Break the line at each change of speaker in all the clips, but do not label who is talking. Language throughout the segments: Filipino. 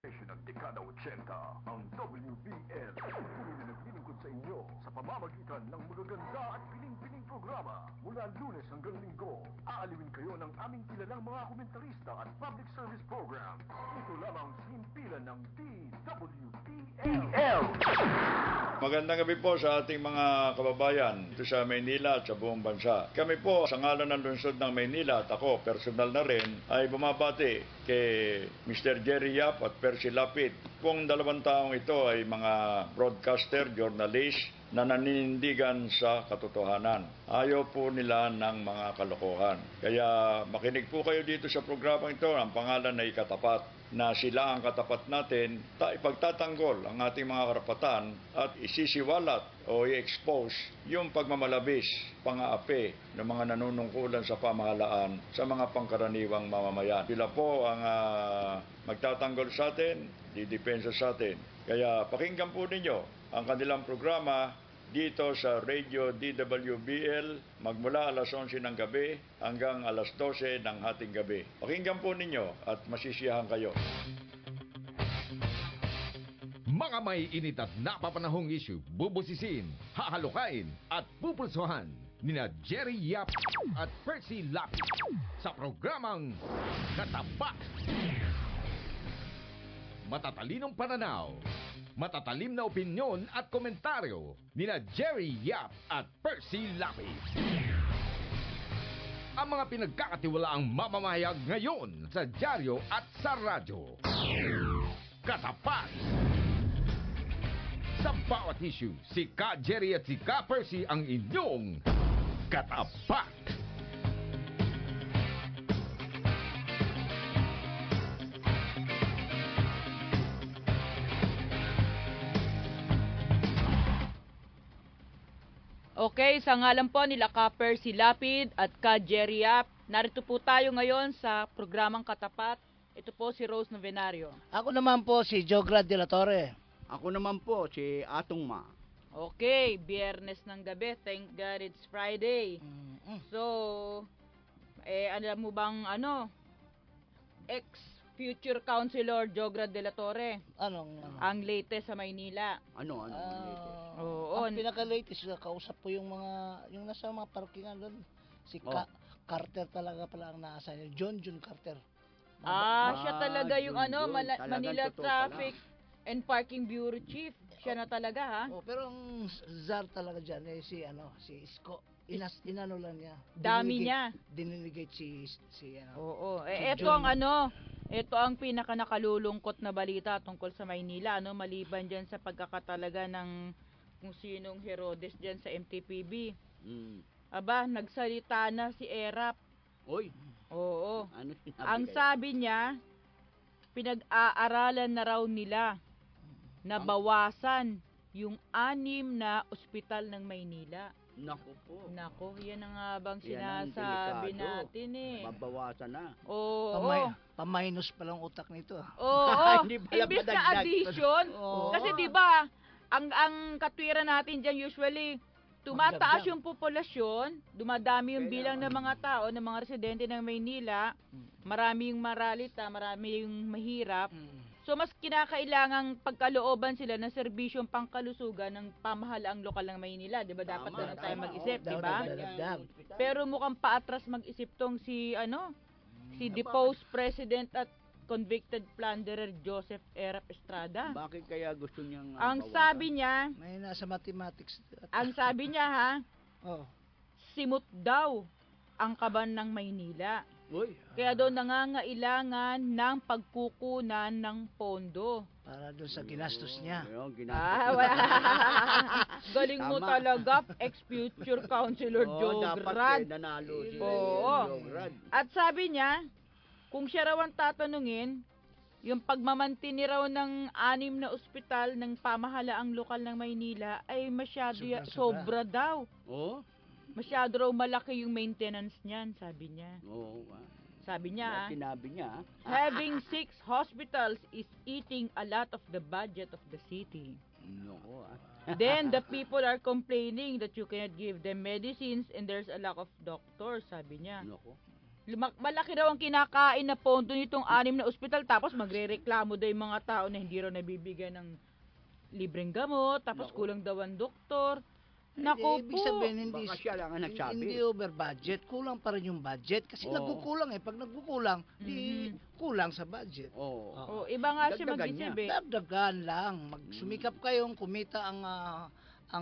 ng dekada 80, ang WBL patuloy na naglilingkod sa inyo sa pamamagitan ng magaganda at piling-piling programa. Mula Lunes hanggang Linggo, aaliwin kayo ng aming kilalang mga komentarista at public service program. Ito lamang simpilan ng DWBL.
Magandang gabi po sa ating mga kababayan dito sa Maynila at sa buong bansa. Kami po sa ngalan ng lungsod ng Maynila at ako personal na rin ay bumabati kay Mr. Jerry Yap at Percy Lapid. Kung dalawang taong ito ay mga broadcaster, journalist na naninindigan sa katotohanan. Ayaw po nila ng mga kalokohan. Kaya makinig po kayo dito sa programang ito. Ang pangalan ay Katapat, na sila ang katapat natin, ipagtatanggol ang ating mga karapatan at isisiwalat o i-expose yung pagmamalabis, pang-aapi ng mga nanunungkulan sa pamahalaan sa mga pangkaraniwang mamamayan. Sila po ang magtatanggol sa atin, didepensa sa atin. Kaya pakinggan po ninyo ang kanilang programa dito sa Radio DWBL magmula alas 11 ng gabi hanggang alas 12 ng hating gabi. Pakinggan po ninyo at masisiyahan kayo.
Mga may init at napapanahong issue, bubusisiin, hahalukain at pupulsuhan nina Jerry Yap at Percy Lapid sa programang Katapat. Matatalinong pananaw, matatalim na opinyon at komentaryo nina Jerry Yap at Percy Lapid. Ang mga pinagkakatiwalaang mamamayag ngayon sa dyaryo at sa radyo. Katapat! Sa bawat issue, si Ka Jerry at si Ka Percy ang inyong katapat.
Okay, sa ngalan po nila Ka Percy Lapid at Ka Jerry Yap, narito po tayo ngayon sa programang Katapat. Ito po si Rose Novenario.
Ako naman po si Jograd de la Torre.
Ako naman po, si Atong Ma.
Okay, biyernes ng gabi. Thank God it's Friday. So, alam mo bang ex-future councilor Jograd de la Torre,
Anong?
ang latest sa Maynila.
Ano?
Oo,
Ang pinaka-latest, kausap ko yung nasa mga parkingan doon. Si Carter talaga pala ang nasa niya. John Carter.
siya talaga yung
Talagang
Manila
totoo
Traffic and Parking Bureau Chief. Siya na talaga, ha?
Pero ang czar talaga dyan si Isko. Inano lang niya.
Dami niya.
Diniligate si
Oo.
Si
Ito
John.
ito ang pinaka nakalulungkot na balita tungkol sa Maynila, maliban diyan sa pagkakatalaga ng kung sinong Herodes diyan sa MTPB. Aba, nagsalita na si Erap.
Oy,
Oo.
ano sinabi
Ang
kayo?
sabi niya, pinag-aaralan na raw nila na bawasan yung 6 na ospital ng Maynila.
Naku po.
Nako, yan ang nga bang
Yan ang
sinasabi
delikado.
natin eh.
Mabawasan na.
Oo.
Paminus pa lang utak nito.
Oo.
Hindi pala
Imbis na
padagdag.
addition.
Oo.
Kasi 'di ba, ang katwiran natin diyan usually tumataas
Magdagdag.
yung populasyon, dumadami yung
Kaya
bilang ng mga tao, ng mga residente ng Maynila, marami yung maralita, marami yung mahirap. So mas kinakailangang pagkalooban sila ng serbisyong pangkalusugan ng pamahalaang lokal ng Maynila, 'di ba? Dapat ganun tayo mag-isip, 'di ba? Pero mukhang paatras mag-isip tong si deposed president at convicted plunderer Joseph Erap Estrada.
Bakit kaya gusto niyang
Ang
bawasan?
sabi niya,
May nasa mathematics. Oh.
simot daw ang kaban ng Maynila.
Uy,
Kaya daw nangangailangan ng pagkukunan ng pondo.
Para doon sa ginastos niya.
Ayun, ginastos
Wala.
niya.
Galing mo
Tama.
talaga, ex-future councilor
dapat
Jograd.
nanalo si
Oo.
Jograd.
At sabi niya, kung siya raw ang tatanungin, yung pagmamantini raw ng 6 na ospital ng pamahalaang lokal ng Maynila ay masyado sobra daw.
Oo?
Masyado raw malaki yung maintenance niyan, sabi niya.
Oo.
Sabi niya,
Sinabi niya.
having 6 hospitals is eating a lot of the budget of the city.
Noko
Then the people are complaining that you cannot give them medicines and there's a lack of doctors, sabi niya.
Noko.
Malaki daw ang kinakain na pondo nitong 6 na ospital, tapos magrereklamo daw yung mga tao na hindi raw nabibigyan ng libreng gamot, tapos
Naku.
kulang daw ang doktor. Naku
Ibig
po.
sabihin, hindi,
Baka siya lang ang nagsabi.
hindi over budget, kulang pa rin yung budget. Kasi
Oo.
nagkukulang eh. Pag nagkukulang, di kulang sa budget.
Oo.
Oh, iba nga siya
Dagdagan
mag-isip
niya.
eh.
Dagdagan lang. Magsumikap kayong kumita ang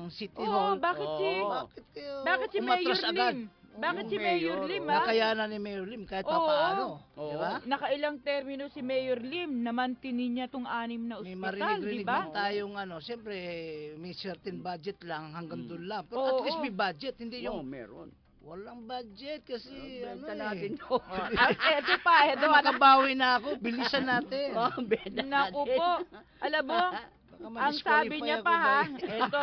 City
Oo,
Hall.
bakit si
Oo.
Bakit kayo
bakit si Mayor
umatras agad?
Lim? Bakit
Yung
si Mayor
mayor,
Lim,
oh.
ha?
Nakayanan ni Mayor Lim kahit
Oo.
papaano.
Oo.
Di ba?
Nakailang termino si Mayor Lim, namantinin niya tong 6 na
May
ospital, di
marinig-rinig
ba?
man tayong siyempre may certain budget lang hanggang doon lang. Pero
Oo,
at least
oo.
may budget, hindi
Oo,
yung
meron.
walang budget kasi
Benta natin
eh.
to.
Eto pa, eto
Makabawi na ako, bilisan natin.
Oh, benta
Naku
natin.
po, alam mo,
Baka
ang sabi
ma-disqualify
niya
ako
pa ha,
ba eh?
eto,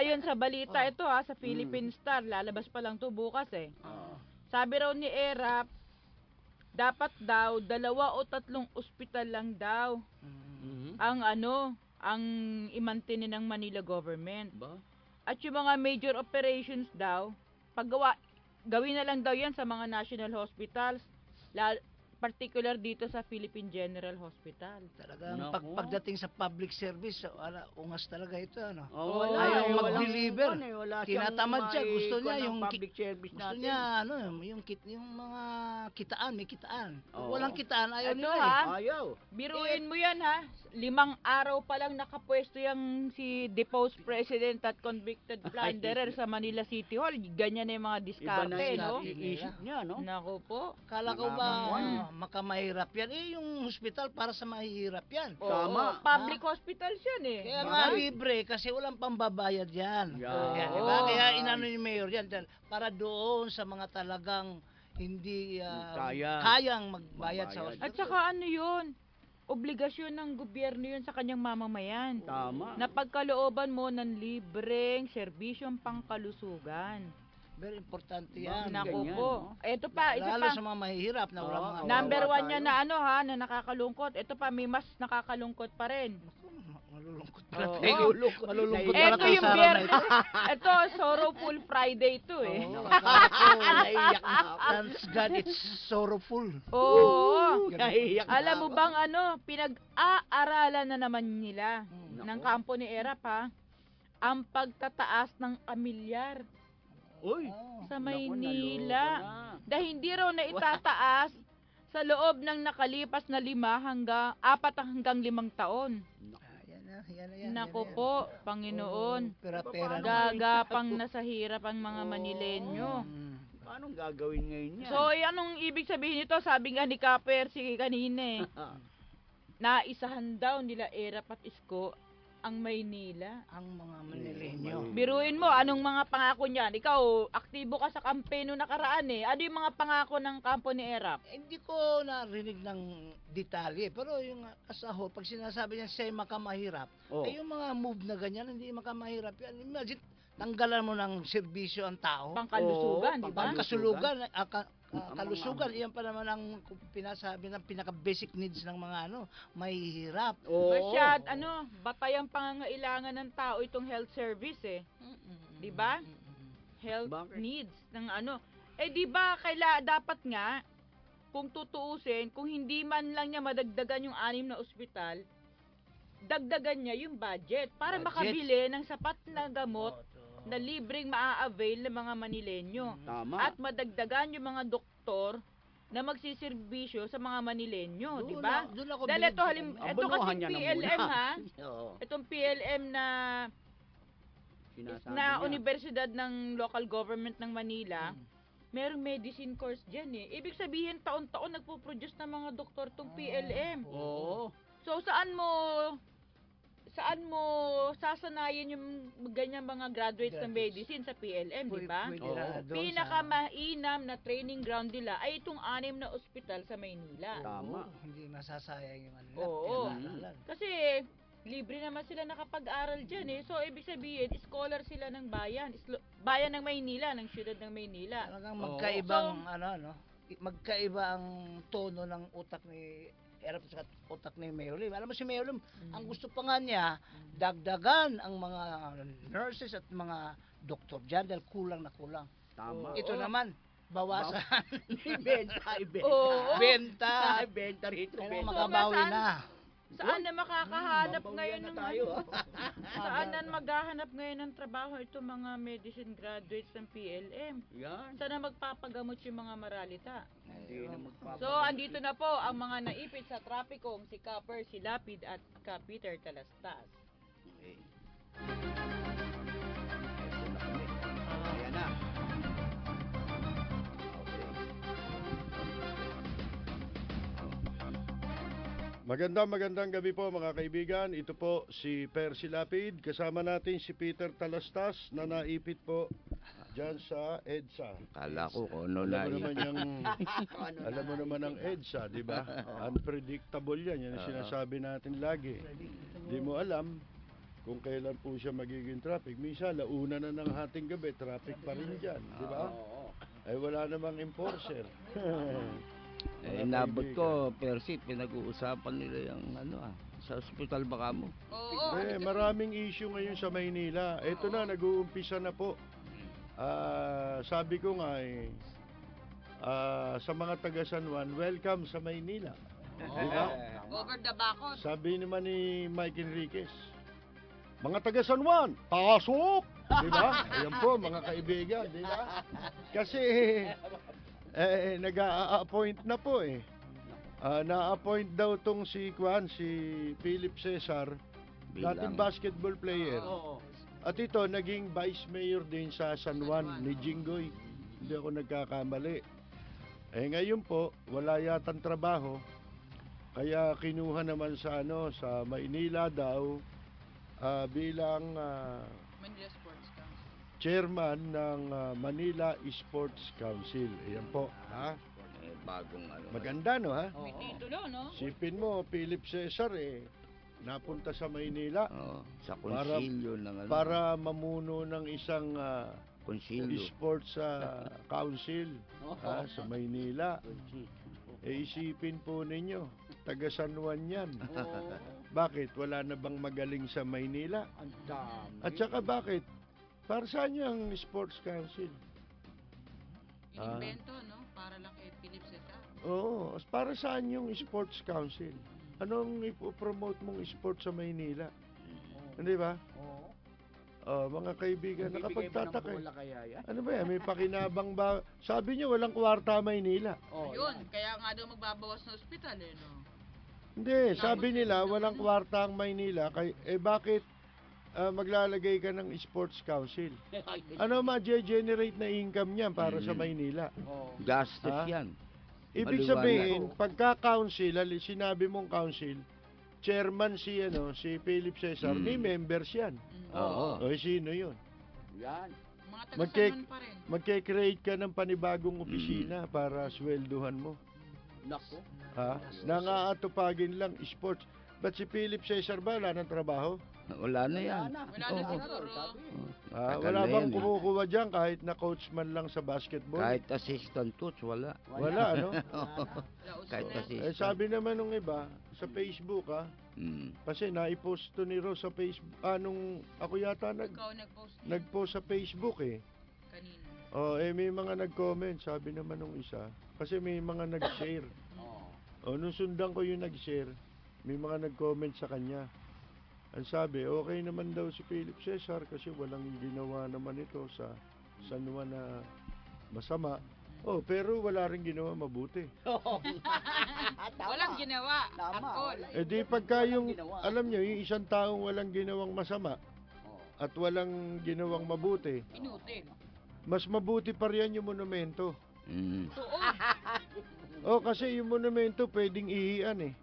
ayon sa balita ito ha, sa Philippine Star, lalabas pa lang to bukas eh.
Oo.
Sabi raw ni ERAP, dapat daw 2 o 3 ospital lang daw
Mhm.
ang imantinin ng Manila government.
Ba?
At yung mga major operations daw, gawin na lang daw yan sa mga national hospitals, particular dito sa Philippine General Hospital.
Talagang
Naku.
pagdating sa public service, ungas talaga ito.
Oh,
Oo,
ayaw
walang
mag-deliver.
wala siyang
Tinatamad siya. Gusto niya
maikuha ng
yung
public service
Gusto
natin.
niya yung mga kitaan, may kitaan. Kung
Oo.
walang kitaan, ayaw
Ito,
nila
ha?
Ayaw.
Biruin mo yan ha, 5 araw pa lang nakapwesto yung si deposed president at convicted plunderer sa Manila City Hall. Ganyan na yung mga
Iba
diskarte,
na yung
no?
iisip niya, no?
Naku po.
Kala ko
Nakakamwan.
ba makamahirap yan? Yung hospital para sa mahihirap yan.
Oo,
Tama.
public hospitals yan eh.
Kaya nga libre kasi walang pambabayad yan.
Yan.
Yan, diba? Kaya inano ni Mayor yan para doon sa mga talagang hindi kayang magbayad sa
Magbayad.
hospital.
At saka ano yun, obligasyon ng gobyerno yun sa kanyang mamamayan.
Tama.
Na pagkalooban mo ng libreng serbisyong pangkalusugan.
Very importante yan.
Naku
ganyan,
po.
no?
Ito pa, isa
Lalo
pa.
sa mga mahihirap na walang
Oo,
mga
Number
Kawawa
1 niya
tayo.
na na nakakalungkot. Ito pa, may mas nakakalungkot pa rin.
malulungkot
Oo.
pala tayo. Malulungkot pala
Ito
tayo
yung
sa araw na ito.
biyernes. Ito, Sorrowful Friday to eh.
Oo, akala ko,
Naiyak na ako.
thanks God it's sorrowful.
Oo.
Naiyak na
Alam mo
ako.
bang pinag-aaralan na naman nila
Nako.
ng kampo ni ERAP ha, ang pagtataas ng amilyar
Uy.
sa
Naku,
Maynila.
naloko na.
Dahil hindi raw na itataas sa loob ng nakalipas na 4 hanggang 5 taon.
Yan.
Nako po, Panginoon.
Pera-pera na.
Gagapang nasa hirap ang mga Manilenyo.
Paano gagawin ngayon yan?
So, anong ibig sabihin nito? Sabi nga ni Kaper si kanina eh. Naisahan daw nila ERAP at Isko ang Maynila.
Ang mga Manilenyo.
Biruin mo, anong mga pangako niyan? Ikaw, aktibo ka sa kampeno nakaraan eh. Ano yung mga pangako ng kampo ni ERAP?
Hindi ko narinig ng detalye, pero yung as a whole, pag sinasabi niya sa'yo makamahirap,
Oh.
ay yung mga move na ganyan, hindi makamahirap yan. Imagine, tanggalan mo ng serbisyo ang tao.
Pangkalusugan,
Oo,
di ba?
Pangkasulugan,
Ang
kalusugan, iyan pa naman ang pinasabi ng pinaka-basic needs ng mga mahihirap.
Oo.
Masyad, batayang pangangailangan ng tao itong health service eh. Di ba? Health
Bakit?
needs ng di ba dapat nga kung tutuusin, kung hindi man lang niya madagdagan yung 6 na ospital, dagdagan niya yung budget para
Budget.
makabili ng sapat na gamot na libreng maa-avail ng mga Manilenyo.
Tama.
At madagdagan yung mga doktor na magsiservisyo sa mga Manilenyo, di ba?
Doon ako
Dahil ito, ito
Abonohan
kasi
niya na
PLM
muna.
ha,
Oo.
itong PLM
Sinasabi
na
niya.
universidad ng local government ng Manila, merong medicine course dyan eh. Ibig sabihin, taon-taon nagpo-produce ng mga doktor tong PLM.
Oo.
So, saan mo sasanayin yung ganyan mga graduates ng medicine sa PLM, di ba? Pinakamainam na training ground nila ay itong 6 na ospital sa Maynila.
Tama.
Hindi masasayang yung
Oo.
pinag-aaralan.
Kasi libre naman sila nakapag-aral dyan eh. So, ibig sabihin, scholar sila ng bayan. Bayan ng Maynila, ng siyudad ng Maynila.
Talagang
Oo.
magkaibang magkaiba ang tono ng utak ni Erap sa utak ni Mayor Lim. Alam mo si Mayor Lim, ang gusto pa nga niya, dagdagan ang mga nurses at mga doktor dyan dahil kulang na kulang.
Tama.
Ito naman, bawasan.
Ibenta, ibenta.
Oo.
Benta.
Ibenta rito,
Kailangan
benta.
makabawi
saan-
na.
Saan na makakahanap
Babawian
ngayon
na
ng
tayo,
ano? Saan na maghahanap ngayon ng trabaho ito mga medicine graduates ng PLM?
Yan.
Saan na magpapagamot yung mga maralita?
Hindi na magpapagawa.
So, andito na po ang mga naipit sa trapikong si Copper, si Lapid at ka Peter Talastas.
Okay. Ito na kami. Ayan na.
Magandang gabi po mga kaibigan. Ito po si Percy Lapid. Kasama natin si Peter Talastas na naipit po dyan sa EDSA.
Kala ko kung ano
Alam
na
mo naman yung,
Ano
alam mo naman ang EDSA, di ba? Unpredictable yan. Yan ang sinasabi natin lagi. Di mo alam kung kailan po siya magiging traffic. Minsan, launa na ng hating gabi, traffic pa rin dyan. Di ba? Ay wala namang enforcer. Mga
inabot
kaibigan.
ko, Percy, pinag-uusapan nila yung sa ospital baka mo.
Oo.
Maraming issue ngayon sa Maynila. Ito na, nag-uumpisa na po. Sabi ko nga sa mga taga San Juan, welcome sa Maynila. Di ba?
Over the bakod.
Sabi naman ni Mike Enriquez, mga taga San Juan, pasok! Di ba? Ayan po, mga kaibigan, di ba? Kasi, nag-a-appoint na po eh. Na-appoint daw tong si Philip Cesar, dating basketball player. At ito, naging vice mayor din sa San Juan ni Jinggoy. Hindi ako nagkakamali. Ngayon po, wala yatang trabaho. Kaya kinuha naman sa sa Maynila daw bilang
Manila Sports Council.
chairman ng Manila Sports Council. Ayan po, ha?
Bagong
Maganda, no, ha?
May titulo, no?
Sipin mo, Philip Cesar, napunta sa Maynila
sa konsilyo ng
para mamuno ng isang
konsilyo.
sports council sa Maynila. Isipin po ninyo, taga San Juan yan. Bakit? Wala na bang magaling sa Maynila? At saka bakit? Para saan yung sports council?
Inimbento, no? Para lang kay Philip Cesar.
Oo, para saan yung sports council? Anong ipopromote mong sports sa Maynila? Hindi ba? Mga kaibigan, nakapagtataka. Ano ba yan? May pakinabang ba? Sabi niyo walang kwarta Maynila.
Ayun, kaya nga daw magbabawas ng ospital, no?
Hindi, sabi nila walang kwarta ang Maynila. Bakit maglalagay ka ng sports council? Ano ma-generate na income niyan para sa Maynila?
Gastos
Ha?
yan.
Ibig
Maliwanag.
sabihin, pagka-council, sinabi mong council, chairman si Philip Cesar, may members yan.
Oo.
O sino yun?
Yan.
Mga
Magke-
taga-sanon pa rin.
Magke-create ka ng panibagong opisina para swelduhan mo.
Nako.
Ha? Nangaatupagin lang sports. Ba't si Philip Cesar ba wala ng trabaho?
Wala na yan.
Wala na siguro.
Tagal
Wala
na
bang
yan, eh.
kumukuha dyan kahit na coach man lang sa basketball?
Kahit assistant coach, wala.
Wala, no?
Kahit assistant.
Sabi naman nung iba, sa Facebook, kasi naipost to ni Rose sa Facebook. Nung ako yata
Ikaw nag-post niya
nag-post sa Facebook eh.
kanina.
May mga nag-comment, sabi naman nung isa. Kasi may mga nag-share. Nung sundan ko yung nag-share, may mga nag-comment sa kanya. Ang sabi, okay naman daw si Philip Cesar kasi walang ginawa naman ito sa San Juan na masama. Pero wala rin ginawa mabuti.
Walang ginawa. At all.
Di pagka yung, alam nyo, yung isang taong walang ginawang masama at walang ginawang mabuti,
Inutin.
mas mabuti pa riyan yung monumento.
Tuon.
Kasi yung monumento pwedeng ihian eh.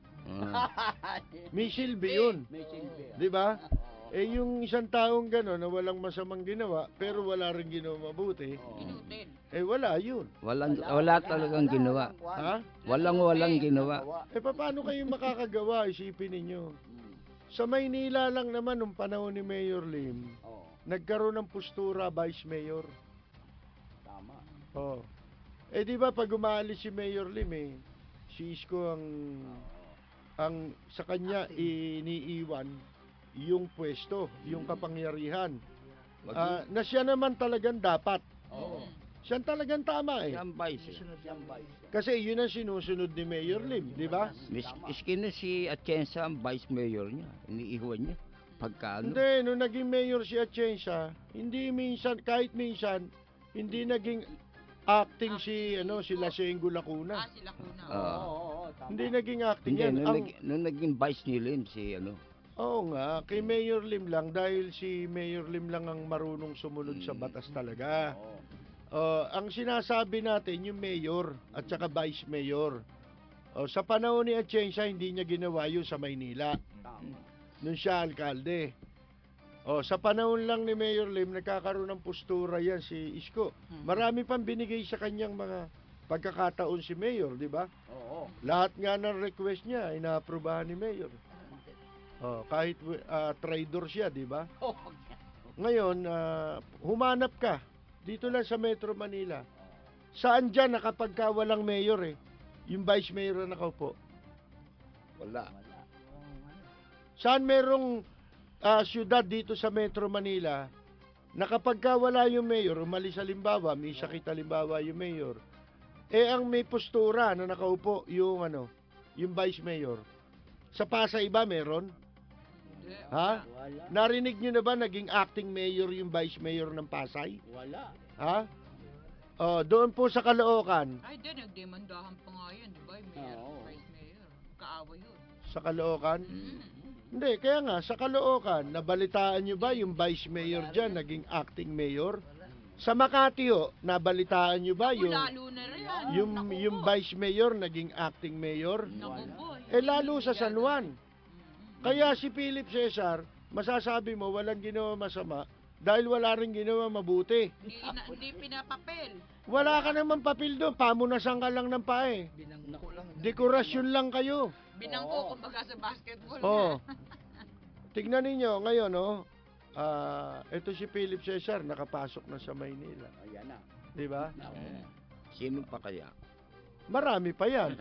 May silbi yun. Di ba? Yung isang taong gano'n na walang masamang ginawa, pero wala rin ginawa mabuti,
Inutin.
wala yun.
Wala talagang ginawa.
Ha?
Walang ginawa.
Paano kayo makakagawa? Isipin ninyo. Sa Maynila lang naman, nung panahon ni Mayor Lim, nagkaroon ng postura vice mayor. Tama. Di ba pag umaalis si Mayor Lim si Isko ang sa kanya iniiwan yung pwesto, yung kapangyarihan. Na siya naman talagang dapat. Siya talagang tama eh.
Yan vice.
Susunod yung vice.
Kasi yun ang sinusunod ni Mayor Lim, di ba?
Miskin na si Atienza ang vice mayor niya. Iniiwan niya. Pagka ano.
Hindi, nung naging mayor si Atienza, hindi minsan, kahit minsan, hindi naging acting si Lasengo Lacuna.
Sila kuna.
Tama.
Hindi naging acting
Hindi,
yan.
nung naging vice ni Lim, si ano.
Oo nga, kay Mayor Lim lang dahil si Mayor Lim lang ang marunong sumunod sa batas talaga. Ang sinasabi natin yung mayor at saka vice mayor. Sa panahon ni Atienza, hindi niya ginawa yun sa Maynila. Nung siya alkalde. Sa panahon lang ni Mayor Lim, nagkakaroon ng postura yan si Isko. Marami pang binigay sa kanyang mga pagkakataon si Mayor, di ba?
Oo.
Lahat nga ng request niya, inaaprobahan ni Mayor. Kahit traidor siya, di ba? Ngayon, humanap ka dito lang sa Metro Manila. Saan dyan na kapag ka walang mayor yung vice mayor na nakaupo?
Wala.
Saan merong syudad dito sa Metro Manila na kapag ka wala yung mayor, umalis halimbawa, may sakit halimbawa yung mayor, ang may postura na nakaupo yung yung vice mayor. Sa Pasay ba meron? Ha?
Wala.
Narinig nyo na ba naging acting mayor yung vice mayor ng Pasay?
Wala.
Ha? Doon po sa Caloocan,
Ay, din, nagdemandahan pa nga yan, di ba? Yung mayor,
Oo.
vice mayor. Kaaway yun.
sa Caloocan. Hindi, kaya nga, sa Caloocan, nabalitaan nyo ba yung vice mayor dyan, naging acting mayor? Sa Makati ho, nabalitaan nyo ba yung,
Lalo na rin yan.
yung vice mayor, naging acting mayor?
Naku po.
Lalo sa San Juan. Kaya si Philip Cesar, masasabi mo, walang ginawa masama, dahil wala rin ginawa mabuti.
Hindi pinapapel.
Wala ka naman papel doon, pamunasan ka lang ng pae.
Binangko lang.
Dekorasyon lang kayo.
Binangko kumbaga sa basketball.
Oh. Tignan ninyo ngayon, ito si Philip Cesar nakapasok na sa Maynila,
Ayan na.
'di ba?
Sino pa kaya?
Marami pa 'yan.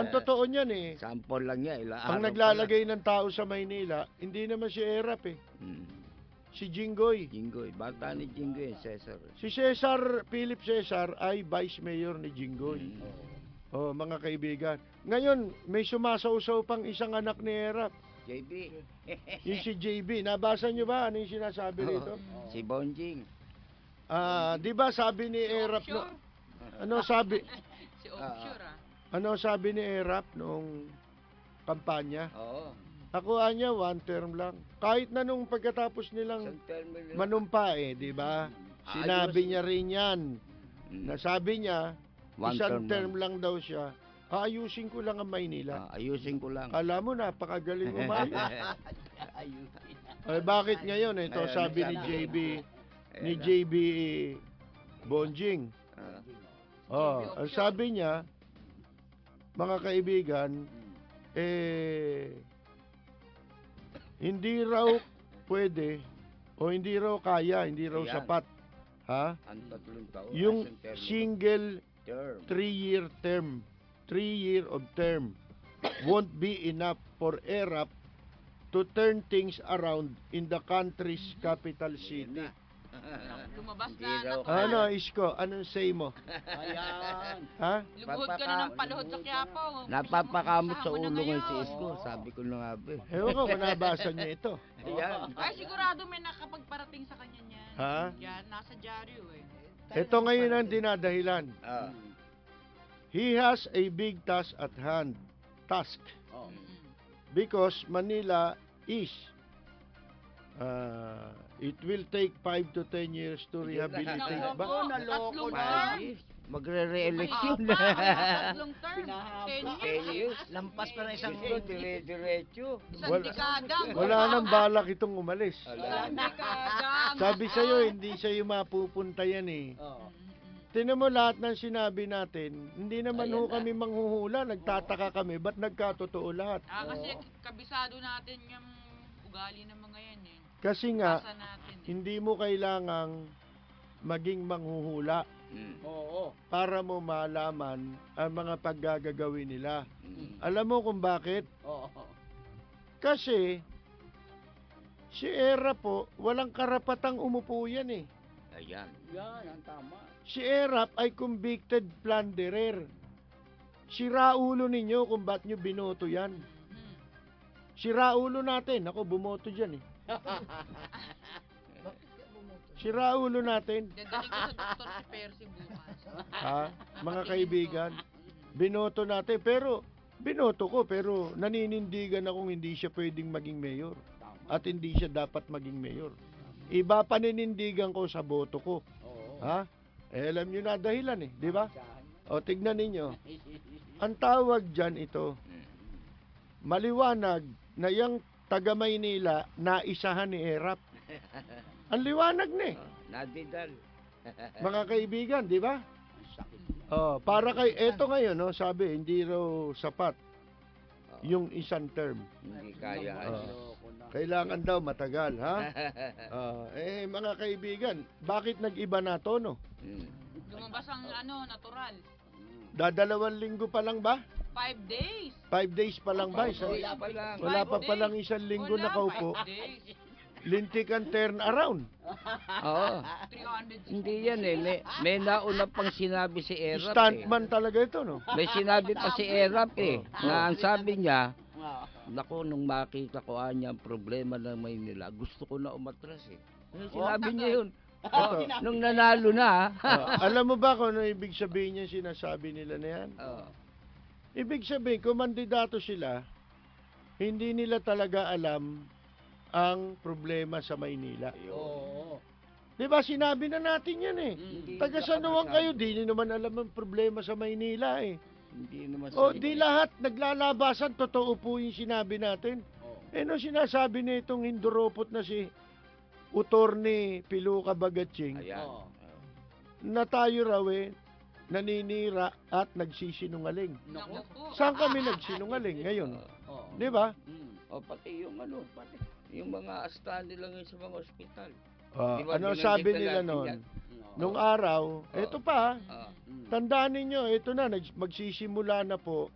Ang totoo niyan
Sample lang niya. Ilang
ang
araw
naglalagay ng tao sa Maynila, hindi naman si Erap si Jinggoy.
Jinggoy. Bata ni Jinggoy, Cesar.
Si Cesar, Philip Cesar ay vice mayor ni Jinggoy. Mga kaibigan. Ngayon, may sumasausaw pang isang anak ni Erap.
JB.
Yung si JB. Nabasa nyo ba? Ano yung sinasabi rito?
Si Bonjing.
Di ba sabi ni Erap no? Ano sabi?
Si Offshore
Ano sabi ni Erap nung kampanya?
Oo.
Ako niya one term lang. Kahit na nung pagkatapos nilang
Isang term nila.
manumpa di ba? Sinabi niya rin 'yan. Nasabi niya
One
isang
term
term lang daw siya. Aayusin ko lang ang Maynila.
Ayusin ko lang.
Alam mo, napakagaling umayos. Bakit ngayon? Ito sabi ni JB Bonjing. Ang sabi niya, mga kaibigan, hindi raw pwede o hindi raw kaya, hindi raw
Ayan.
sapat. Ha?
Ang tatlong taon.
Yung
isang term.
single
term.
3-year term, 3-year of term won't be enough for ERAP to turn things around in the country's capital city.
Lumabas
Hindi
na.
raw
Ano, Isko? Anong say mo?
Ayan.
Ha?
Lumuhod ka na ng paluhod sa Quiapo.
Napapakamot sa
Kasama na
ulo ngayon si
ngayon.
Isko. Sabi ko na nga ba.
Ewan ko, nabasa niya ito.
Ayan.
Ay, sigurado may nakapagparating sa kanya niyan.
Ha?
Yan, nasa dyaryo
Ito ngayon ang dinadahilan.
Ah.
He has a big task at hand. Task. Because Manila is it will take 5 to 10 years to rehabilitate
Naku
ba?
po, tatlong term.
Magre-re-election.
Tatlong term.
Pinahaba.
10 years.
Lampas pa na isang
Dire-diretso.
Isang dekada.
Wala nang balak itong umalis.
Isang dekada.
Sabi sa'yo, hindi sa'yo mapupunta yan Tinan mo lahat ng sinabi natin, hindi naman
Ayan na.
kami manghuhula, nagtataka kami, ba't nagkatotoo lahat?
Kasi kabisado natin yung ugali ng mga yan
Kasi nga,
Basa natin
hindi mo kailangang maging manghuhula
Oo.
para mo malaman ang mga paggagawin nila. Alam mo kung bakit?
Oo.
Kasi, si Era po, walang karapatang umupo yan
Ayan.
Yan, ang tama.
Si Erap ay convicted plunderer. Sira ulo ninyo kung ba't nyo binoto yan.
Mhm.
Sira ulo natin. Ako, bumoto dyan eh.
Bakit ka bumoto?
Sira ulo natin.
Dadalhin ko sa doktor si Percy bukas.
Ha? Mga kaibigan. Binoto natin. Pero, binoto ko. Pero, naninindigan akong hindi siya pwedeng maging mayor. At hindi siya dapat maging mayor. Iba paninindigan ko sa boto ko.
Oo.
Ha? Eh, alam nyo na dahilan eh. Di ba?
Saan?
O, tignan ninyo. Ang tawag dyan ito, maliwanag na yung taga Maynila naisahan ni Erap. Ang liwanag na eh.
Nadidal.
Mga kaibigan, di ba?
Ang sakit.
Oh, para kay eto ngayon, no, sabi hindi raw sapat yung isang term.
Hindi kaya.
Loko na.
Kailangan daw matagal, ha? Mga kaibigan, bakit nag-iba na tono?
Lumabas ang natural.
Dadalawang linggo pa lang ba?
5 days.
5 days pa lang ba?
Wala pa lang.
Wala pa
5
palang
days.
isang linggo
Wala,
nakaupo.
5 days.
Lintik ang turn around.
Oo.
300.
Hindi yan eh. May nauna pang sinabi si Erap eh.
Stuntman talaga ito, no?
May sinabi pa si Erap eh. Na ang sabi niya,
Ah.
naku, nung makita ko niya ang problema ng Maynila, gusto ko na umatras eh. Sinabi niya yun.
Ito.
Nung nanalo na.
Alam mo ba kung ano ibig sabihin niya sinasabi nila na yan?
Oo.
Ibig sabihin, kung mandidato sila, hindi nila talaga alam ang problema sa Maynila.
Oo.
Di ba, sinabi na natin yan eh.
Hindi
Taga
nila
Sanuang
masabi.
kayo, di nyo naman alam ang problema sa Maynila eh.
Hindi naman
O,
sabi.
di lahat naglalabasan, totoo po yung sinabi natin.
Oo.
Eh, no, sinasabi na itong hinduropot na si Utorni Piluka Bagatsing
Ayan.
Oo.
na tayo raw eh, naninira at nagsisinungaling.
Naku.
Saan kami nagsinungaling ngayon?
Oo.
Di ba?
Mm.
O pati yung yung mga asta nila ngayon sa mga ospital.
Ah,
Di ba,
ano
binanggit
sabi
na
nila
natin
noon?
yan?
Oo.
Nung araw, eto pa,
Ah,
Mm.
tandaan ninyo, ito na, magsisimula na po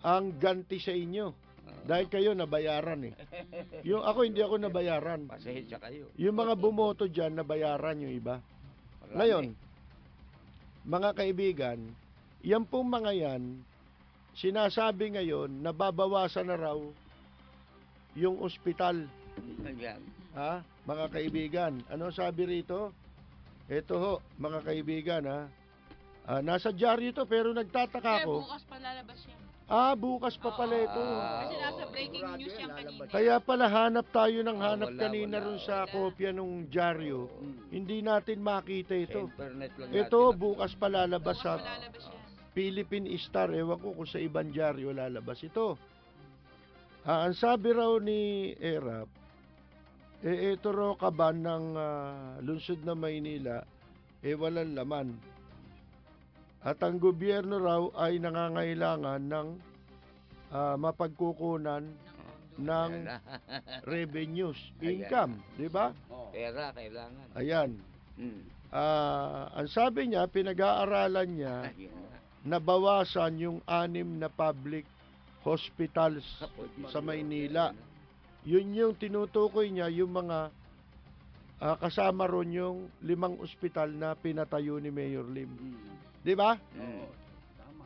ang ganti sa inyo. Dahil kayo nabayaran eh. Yung ako, hindi ako nabayaran.
pasensya kayo.
Yung mga bumoto dyan, nabayaran yung iba.
Marami.
Ngayon, mga kaibigan, yan pong mga yan, sinasabi ngayon, nababawasan na raw yung ospital.
Ayan.
Ha? Mga kaibigan, ano sabi rito? Ito ho, mga kaibigan ha. Nasa dyaryo to pero nagtataka
Kaya
ko.
bukas pa lalabas yan.
Bukas pa pala ito.
Kasi nasa breaking news yan kanina.
Kaya pala hanap tayo ng hanap
Wala,
kanina
wala,
ron sa
wala.
kopya nung dyaryo. Hindi natin makita
Sa
ito.
internet lang
Ito
natin.
bukas pa lalabas
Bukas
sa
pa lalabas yan.
Philippine Star. Ewan ko kung sa ibang dyaryo lalabas ito. Ang sabi raw ni Erap, ito raw kaban ng lungsod na Maynila, walang laman. At ang gobyerno raw ay nangangailangan ng mapagkukunan ng revenues, income, di ba?
Oo.
Pera, kailangan.
Ayan.
Hmm.
Ang sabi niya, pinag-aaralan niya
Ayun na.
na bawasan yung 6 na public hospitals sa Maynila. Yun yung tinutukoy niya, yung mga kasama ron yung 5 ospital na pinatayo ni Mayor Lim.
Mm.
Di ba?
Hmm.
Tama.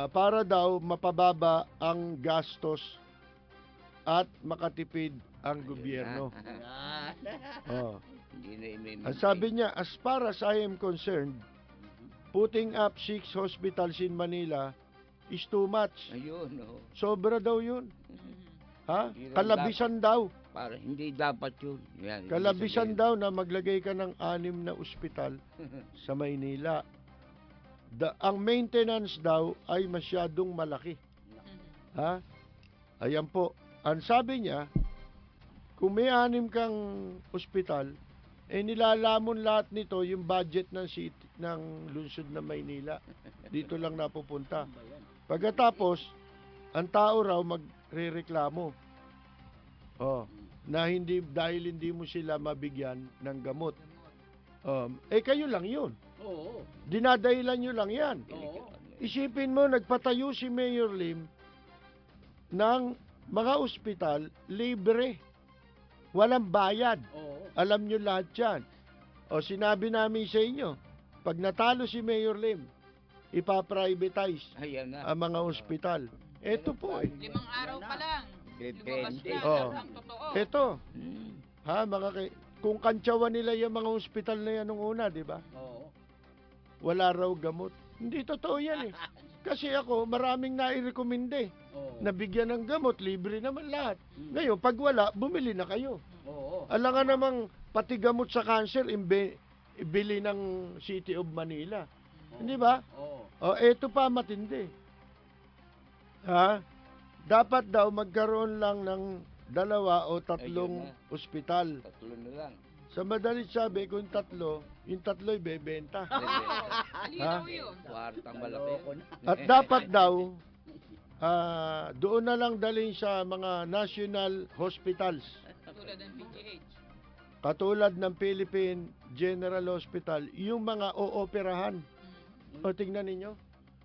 Para daw mapababa ang gastos at makatipid ang gobyerno.
Yan.
Oh.
Hindi na ini-
Ang sabi niya, as far as I am concerned, putting up 6 hospitals in Manila is too much.
Ayun, oh.
Sobra daw yun. Ha?
Hindi raw
Kalabisan daw.
Para hindi dapat yun. Yan,
Kalabisan
ibig
daw na maglagay ka ng 6 na ospital sa Maynila. Ang maintenance daw ay masyadong malaki. Ha? Ayan po. Ang sabi niya, kung may 6 kang ospital, nilalamon lahat nito yung budget ng city, ng lungsod ng Maynila. Dito lang napupunta. Pagkatapos, ang tao raw magrereklamo. Na dahil hindi mo sila mabigyan ng gamot. Kayo lang yun.
Oo.
Dinadahilan nyo lang yan.
Oo.
Isipin mo, nagpatayo si Mayor Lim ng mga ospital libre. Walang bayad.
Oo.
Alam nyo lahat yan. O sinabi namin sa inyo, pag natalo si Mayor Lim, ipaprivatize
Ayan na.
ang mga ospital. Ito po eh.
5 araw pa lang. Lumabas
Depende.
na
Oo.
ang totoo.
Ito,
Hmm.
ha, kung kantsawan nila yung mga ospital na yan nung una, di ba?
Oo.
Wala raw gamot. Hindi totoo yan eh. Kasi ako, maraming nairekomende.
Oo.
Nabigyan ng gamot, libre naman lahat. Ngayon, pag wala, bumili na kayo.
Oo.
Alam nga namang, pati gamot sa cancer, ibili ng City of Manila. Hindi ba?
Oo.
O, eto pa matindi. Ha? Dapat daw magkaroon lang ng 2 o 3
Ayun na.
ospital.
3 na lang.
Sa madalit sabi, kung 3, yung 3 ibebenta.
Alinaw yun.
Kwartang malaki.
At dapat daw, doon na lang dalhin sa mga national hospitals.
Tulad ng PGH.
Katulad ng Philippine General Hospital, yung mga ooperahan. O tingnan ninyo.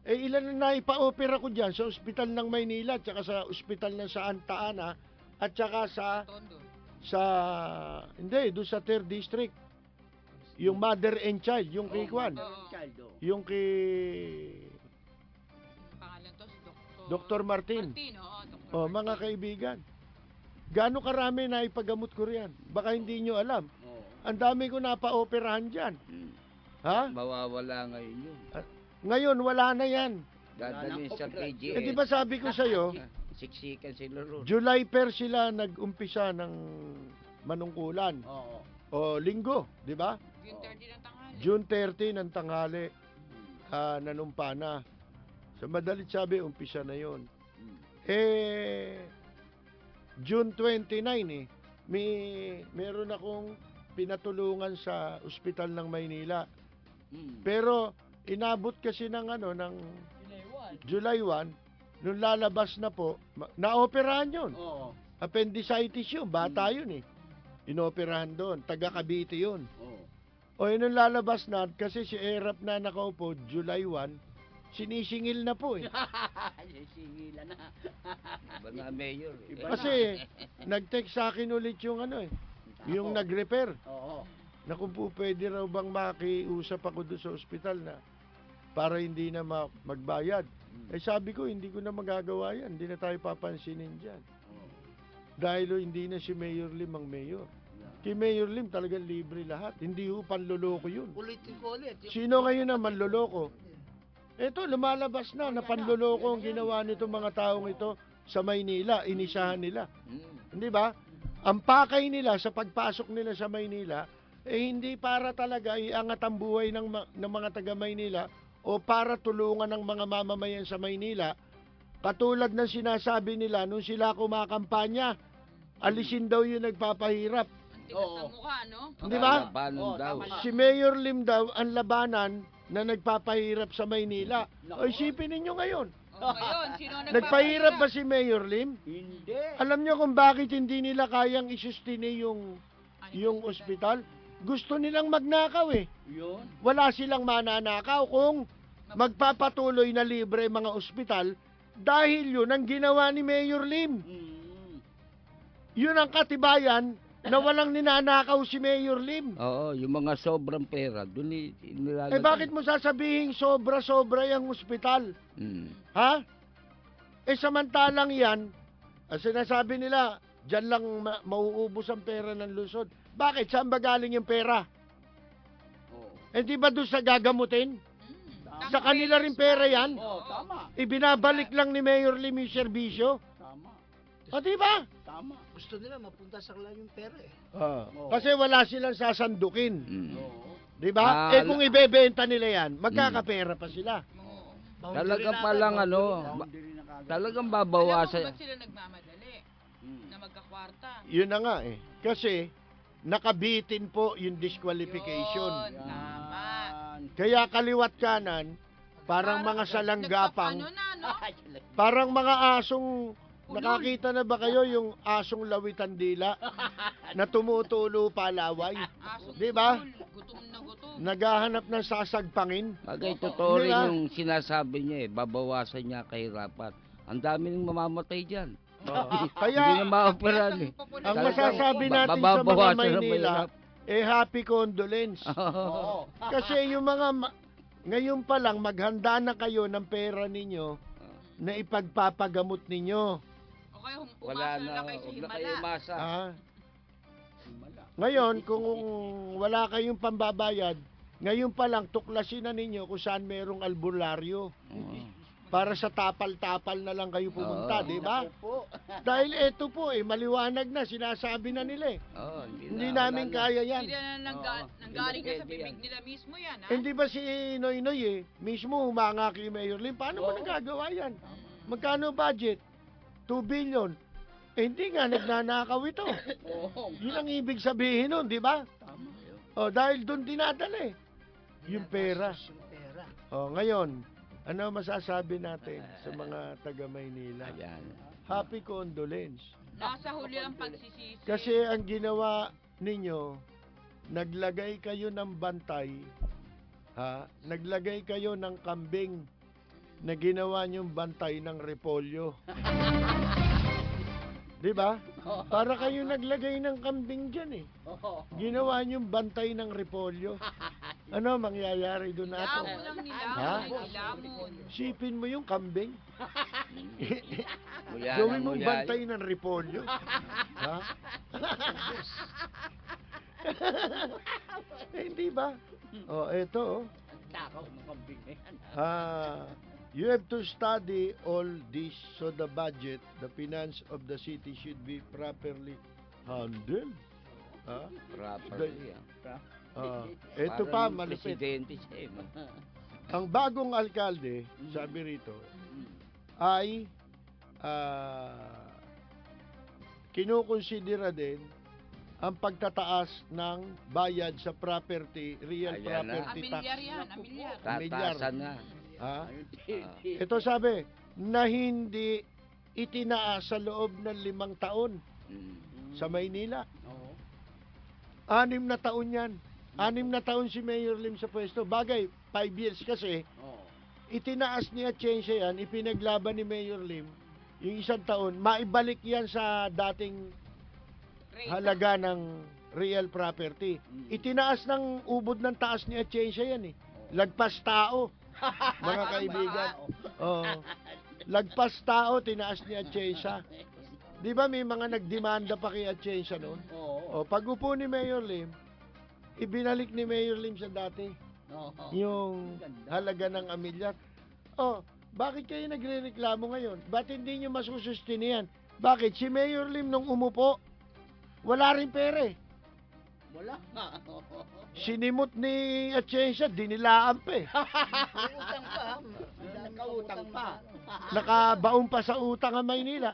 Ilan na naipa-opera ko dyan sa ospital ng Maynila, tsaka sa ospital ng sa Santa Ana, at tsaka
Tondo.
hindi, doon sa 3rd District. Yung Mother and Child, yung kay Kwan.
Oo.
Yung kay
Pangalan to,
Dr. Martin.
Martin, oo. Dr.
O, mga kaibigan. Gaano karami na ipagamot ko riyan? Baka hindi nyo alam. Ang dami ko napa-operahan dyan.
Hmm.
Ha?
Mawawala ngayon yun.
Ngayon, wala na yan.
Dadalhin sa PGH.
Di ba sabi ko sa'yo,
Siksikan sila ron.
July 1 sila nag-umpisa ng manungkulan.
Oo.
O linggo, di ba?
June 30 ng tanghali.
June 30 ng tanghali, nanumpa na. Sa madalit sabi, umpisa na yon. June 29 meron akong pinatulungan sa ospital ng Maynila. Pero inabot kasi ng July 1, nung lalabas na po, naoperahan yun.
Oo.
Appendicitis yun, bata yun eh. Inoperahan doon, taga Cavite yun.
Oo.
O yun nung lalabas na, kasi si Erap na nakaupo, July 1, sinisingil na po eh.
Singilan na.
Iba na mayor. Eh.
Kasi nag-text sa akin ulit yung yung nag-repair.
Oo.
Na kung po pwede raw bang makiusap ako doon sa ospital na para hindi na magbayad. Eh sabi ko, hindi ko na magagawa yan. Hindi na tayo papansinin dyan. Dahil hindi na si Mayor Lim ang mayor. Kay Mayor Lim talagang libre lahat. Hindi ho panloloko yun.
Politiko ulit.
Sino ngayon na manloloko? Eto, lumalabas na panloloko ang ginawa nitong mga taong ito sa Maynila. Inisahan nila. Hindi ba? Ang pakay nila sa pagpasok nila sa Maynila, hindi para talaga iangat ang buhay ng mga taga Maynila o para tulungan ng mga mamamayan sa Maynila. Katulad ng sinasabi nila nung sila kumakampanya, alisin daw yung nagpapahirap.
Ang tigas ng mukha, no?
Di ba?
Labanan daw.
Si Mayor Lim daw ang labanan na nagpapahirap sa Maynila. O isipin ninyo ngayon,
O ngayon, sino ang
nagpahirap ba si Mayor Lim?
Hindi.
Alam nyo kung bakit hindi nila kayang isustine yung ospital? Gusto nilang magnakaw eh.
Yun.
Wala silang mananakaw kung magpapatuloy na libre mga ospital dahil yun ang ginawa ni Mayor Lim. Yun ang katibayan na walang ninanakaw si Mayor Lim.
Oo, yung mga sobrang pera, doon nilalagay.
Eh bakit mo sasabihin sobra-sobra yung ospital? Ha? Eh samantalang yan, ang sinasabi nila, dyan lang mauubos ang pera ng lungsod. Bakit? Saan ba galing yung pera? Eh di ba doon sa gagamutin? Sa kanila rin pera yan?
Oo, tama.
Ibinabalik lang ni Mayor Lim yung serbisyo?
Tama.
O di ba?
Tama. Gusto nila mapunta sa kanila yung pera eh.
Kasi wala silang sasandukin.
Oo.
Di ba? Eh kung ibebenta nila yan, magkakapera pa sila.
Talaga palang
Boundary na kagad.
talagang
Alam mo
babawasan.
ba't sila nagmamadali na magkakwarta?
Yun na nga eh. Kasi nakabitin po yung disqualification.
Yun, tama.
Kaya kaliwat kanan, parang mga salanggapang,
Ano na, no?
parang mga asong, nakakita na ba kayo yung asong lawitan dila na tumutulo palaway?
Asong
Di ba?
gutul, gutom na gutom.
Naghahanap ng sasagpangin.
Bagay, totoo rin
Di ba?
yung sinasabi niya eh, babawasan niya kahirapan. Ang dami nang mamamatay dyan. Hindi
Kaya
na maoperahan eh.
ang
Talagang
masasabi natin sa mga
babawasan ng
Maynila,
mahirap.
happy condolence.
Oo.
Kasi yung mga ngayon pa lang maghanda na kayo ng pera ninyo na ipagpapagamot ninyo.
O kaya
Wala
umasa na
na,
lang kayo sa
huwag na
himala.
kayo umasa.
Ah. Ngayon, kung wala kayong pambabayad, ngayon pa lang tuklasin na ninyo kung saan merong albularyo.
Oo.
Para sa tapal-tapal na lang kayo pumunta,
Oo.
di ba?
Po.
Dahil eto po maliwanag na, sinasabi na nila eh.
Oo,
Hindi
na,
namin
wala na.
kaya yan.
Hindi na
Oo.
nanggaling na sa
Hindi
bibig
yan.
nila mismo yan, ha?
Hindi ba si Noy Noy mismo humanga kay Mayor Lim, paano mo
Oo.
nagagawa yan? Magkano budget? 2 billion. Hindi nga, nagnanakaw ito.
Oo.
Yun ang ibig sabihin nun, di ba?
Tama yun.
O, dahil doon dinadala eh. Yung pera.
Ginagastos yung pera.
O, ngayon, ano masasabi natin sa mga taga Maynila?
Ayan.
Happy condolence.
Nasa huli ang pagsisisi.
Kasi ang ginawa ninyo, naglagay kayo ng bantay, naglagay kayo ng kambing na ginawa niyong bantay ng repolyo. Di ba? Para kayo naglagay ng kambing dyan eh.
Oo.
Ginawa niyong bantay ng repolyo. Ano mangyayari doon nato?
Nilamon lang
Ha?
nilamon.
Sipin mo yung kambing.
Muya
Gawin
na
mong
muya.
bantay ng repolyo. Ha? Hindi ba? Oh, eto oh.
Takaw ng kambing na yan.
You have to study all this so the budget, the finance of the city should be properly handled.
Properly.
Ito pa,
Parang
malupit.
presidente siya eh.
Ang bagong alkalde, sabi rito, ay kinukonsidera din ang pagtataas ng bayad sa property, real
Ayan na.
property tax.
Amilyar yan, amilyar.
Tatasan na.
Ha? Ito sabi, na hindi itinaas sa loob ng 5 taon sa Maynila.
Oo.
6 na taon yan. 6 na taon si Mayor Lim sa pwesto. Bagay, 5 years kasi,
Oo.
itinaas ni Atienza yan, ipinaglaban ni Mayor Lim, yung 1 taon, maibalik yan sa dating halaga ng real property. Itinaas ng ubod ng taas ni Atienza yan eh. Lagpas tao, mga kaibigan. Oo. Lagpas tao, tinaas ni Atienza. Di ba may mga nagdemanda pa kay Atienza noon?
Oo.
O, pag upo ni Mayor Lim, ibinalik ni Mayor Lim sa dati
Oo.
yung halaga ng amilyar. Oh, bakit kayo nagrereklamo ngayon? Ba't hindi nyo masusustine yan? Bakit? Si Mayor Lim nung umupo, wala rin pere.
Wala nga.
Sinimot ni Atienza, dinilaan pa eh.
Utang pa. Nakautang pa.
Nakabaon pa sa utang ang Maynila.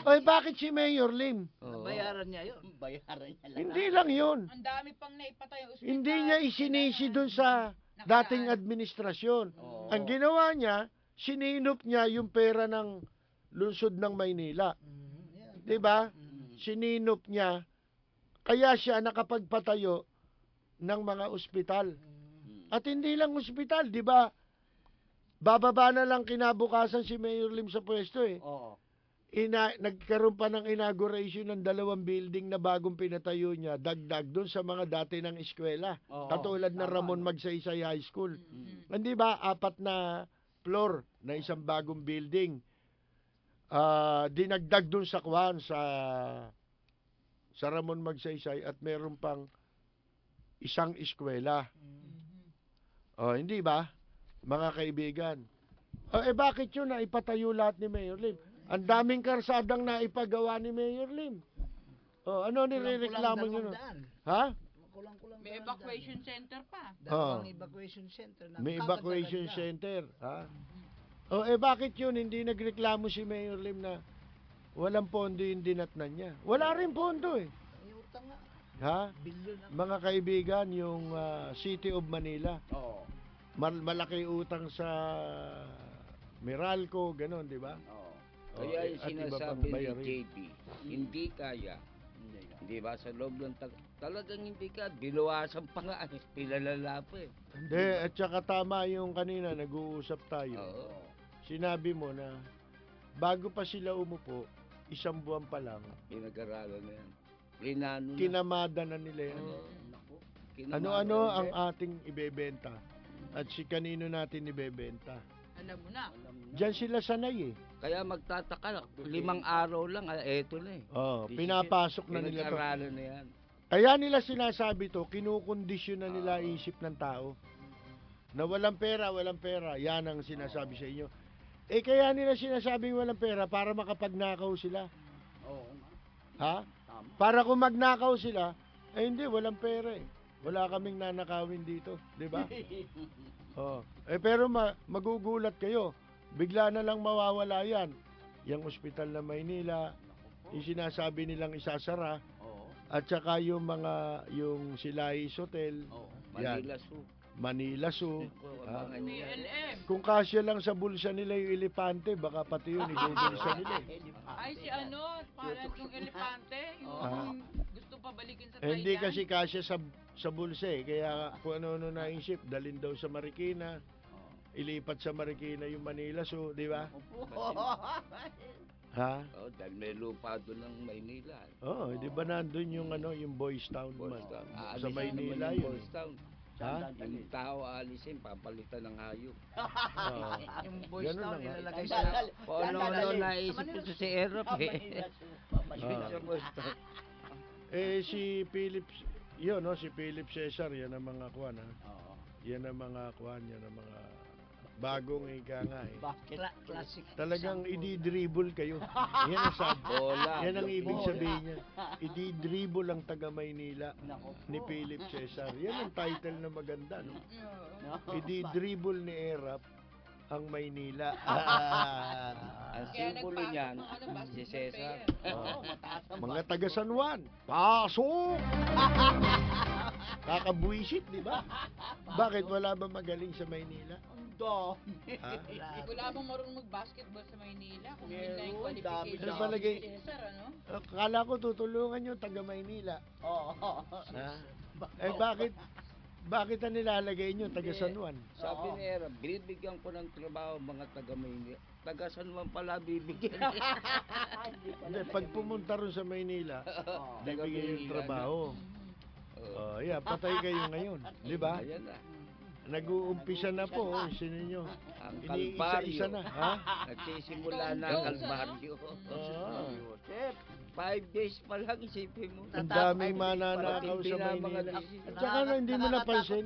Oy, bakit si Mayor Lim?
Oo.
Bayaran niya yun. Bayaran niya lang.
Hindi lang yun.
Ang dami pang naipatay ang ospital.
Hindi niya isinisi dun sa dating administrasyon.
Oo.
Ang ginawa niya, sininop niya yung pera ng lungsod ng Maynila.
Yan.
'Di ba? Sininop niya. Kaya siya nakapagpatayo ng mga ospital. At hindi lang ospital, 'di ba? Bababa na lang kinabukasan si Mayor Lim sa pwesto eh.
Oo.
Nagkaroon pa ng inauguration ng 2 building na bagong pinatayo niya, dagdag doon sa mga dati ng eskwela.
Oo.
Katulad ng
Tama,
Ramon
no?
Magsaysay High School. Hindi ba 4 na floor na isang bagong building. Dinagdag doon sa Kwan sa Ramon Magsaysay at meron pang isang eskwela. Hindi ba? Mga kaibigan. Bakit yun na ipatayo lahat ni Mayor Lim? Ang daming karsadang na ipagawa ni Mayor Lim. Ano nirereklamo nyo nun? Ha?
Kulang-kulang.
May evacuation center pa.
Dalawang evacuation center. na
May evacuation
kaganda-ganda.
center. Ha? Bakit yun? Hindi nagreklamo si Mayor Lim na walang pondo yung dinatnan niya. Wala rin pondo eh.
May utang nga.
Ha?
Bilyon ang...
Mga kaibigan, yung City of Manila,
Oo.
malaki utang sa Meralco, gano'n, di ba?
Oo.
Kaya yung
at iba pang
sinasabi ni
bayarin.
JB, hindi kaya.
Hindi nga.
Di ba? Sa loob ng talagang hindi ka. Binuwasan pa nga. Pilalala pa eh.
Hindi, at saka tama yung kanina, nag-uusap tayo.
Oo.
Sinabi mo na, bago pa sila umupo, 1 buwan pa lang,
Pinag-aralan na yan. Plinano na.
kinamada na nila yan.
Oo.
Naku.
Ano-ano ang ating ibebenta at si kanino natin ibebenta.
Alam mo na.
Diyan sila sanay eh.
Kaya magtataka, 5 araw lang, eto na eh.
Oh, pinapasok na nila to.
Pinag-aralan na yan.
Kaya nila sinasabi to, kinukondisyon na nila isip ng tao. Na walang pera, yan ang sinasabi sa inyo. Eh kaya nila sinasabing walang pera para makapagnakaw sila.
Oo.
Ha? Para kung magnakaw sila, eh hindi, walang pera eh. Wala kaming nanakawin dito, di ba? Oh. Eh pero magugulat kayo. Bigla na lang mawawala yan. Yung ospital na Maynila, yung sinasabi nilang isasara, at saka yung Silais Hotel, yan. Manila Zoo. Ha?
PLM.
Kung kasya lang sa bulsa nila yung elepante, baka pati yun ibubulsa nila eh.
Ay, si ano, parang yung elepante, yung gusto pa balikin sa
Eh, hindi
Thailand.
kasi kasya sa bulsa eh. Kaya kung ano-ano na isip, dalin daw sa Marikina, ilipat sa Marikina yung Manila Zoo, di ba? Ha?
Dahil may lupa doon ng Maynila.
Oo, di ba nandun yung yung Boys Town man? Sa Maynila yun. Ha?
Yung tao aalisin, papalitan ng hayop.
Oo.
Yung boys
Ganun
town,
na nga.
ilalagay sa...
Kung ano naisip ko si Erap eh. Sa Boston.
Si Philip, yun no, si Philip Cesar, yan ang mga kuwan ha. Yan ang mga kuwan, yan ang mga bagong ika nga eh.
Classic.
Talagang idi-dribble kayo. Yan ang sabi.
Bola.
Yan ang ibig sabihin niya. Idi-dribble ang taga Maynila ni Philip Cesar. Yan ang title na maganda, no? Idi-dribble ni Erap ang Maynila.
Ang simbolo niyan, si Cesar.
Mga taga San Juan, pasok! Kakabuisit, di ba? Bakit wala ba magaling sa Maynila? Ha?
Wala bang marunong mag-basketball sa Maynila? Kung yun lang yung
Meron,
qualification
dami. Palagay-
ni Cesar, ano?
Kala ko tutulungan yung taga Maynila. Ha? Eh bakit ang nilalagay nyo taga San Juan?
Sabi ni Erap, binibigyan ko ng trabaho mga taga Maynila. Taga San Juan pala bibigyan.
Hindi, pag pumunta ron sa Maynila, bibigyan yung trabaho. Yeah, patay kayo ngayon, di ba?
Ayan na.
Nag-uumpisa na po, sino nyo?
Ang
Iniisa-isa
kalbaryo.
na, ha?
Nagsisimula na ang kalbaryo. 5 days pa lang, isipin mo.
Ang daming mananakaw sa Maynila. At saka na, hindi mo napansin,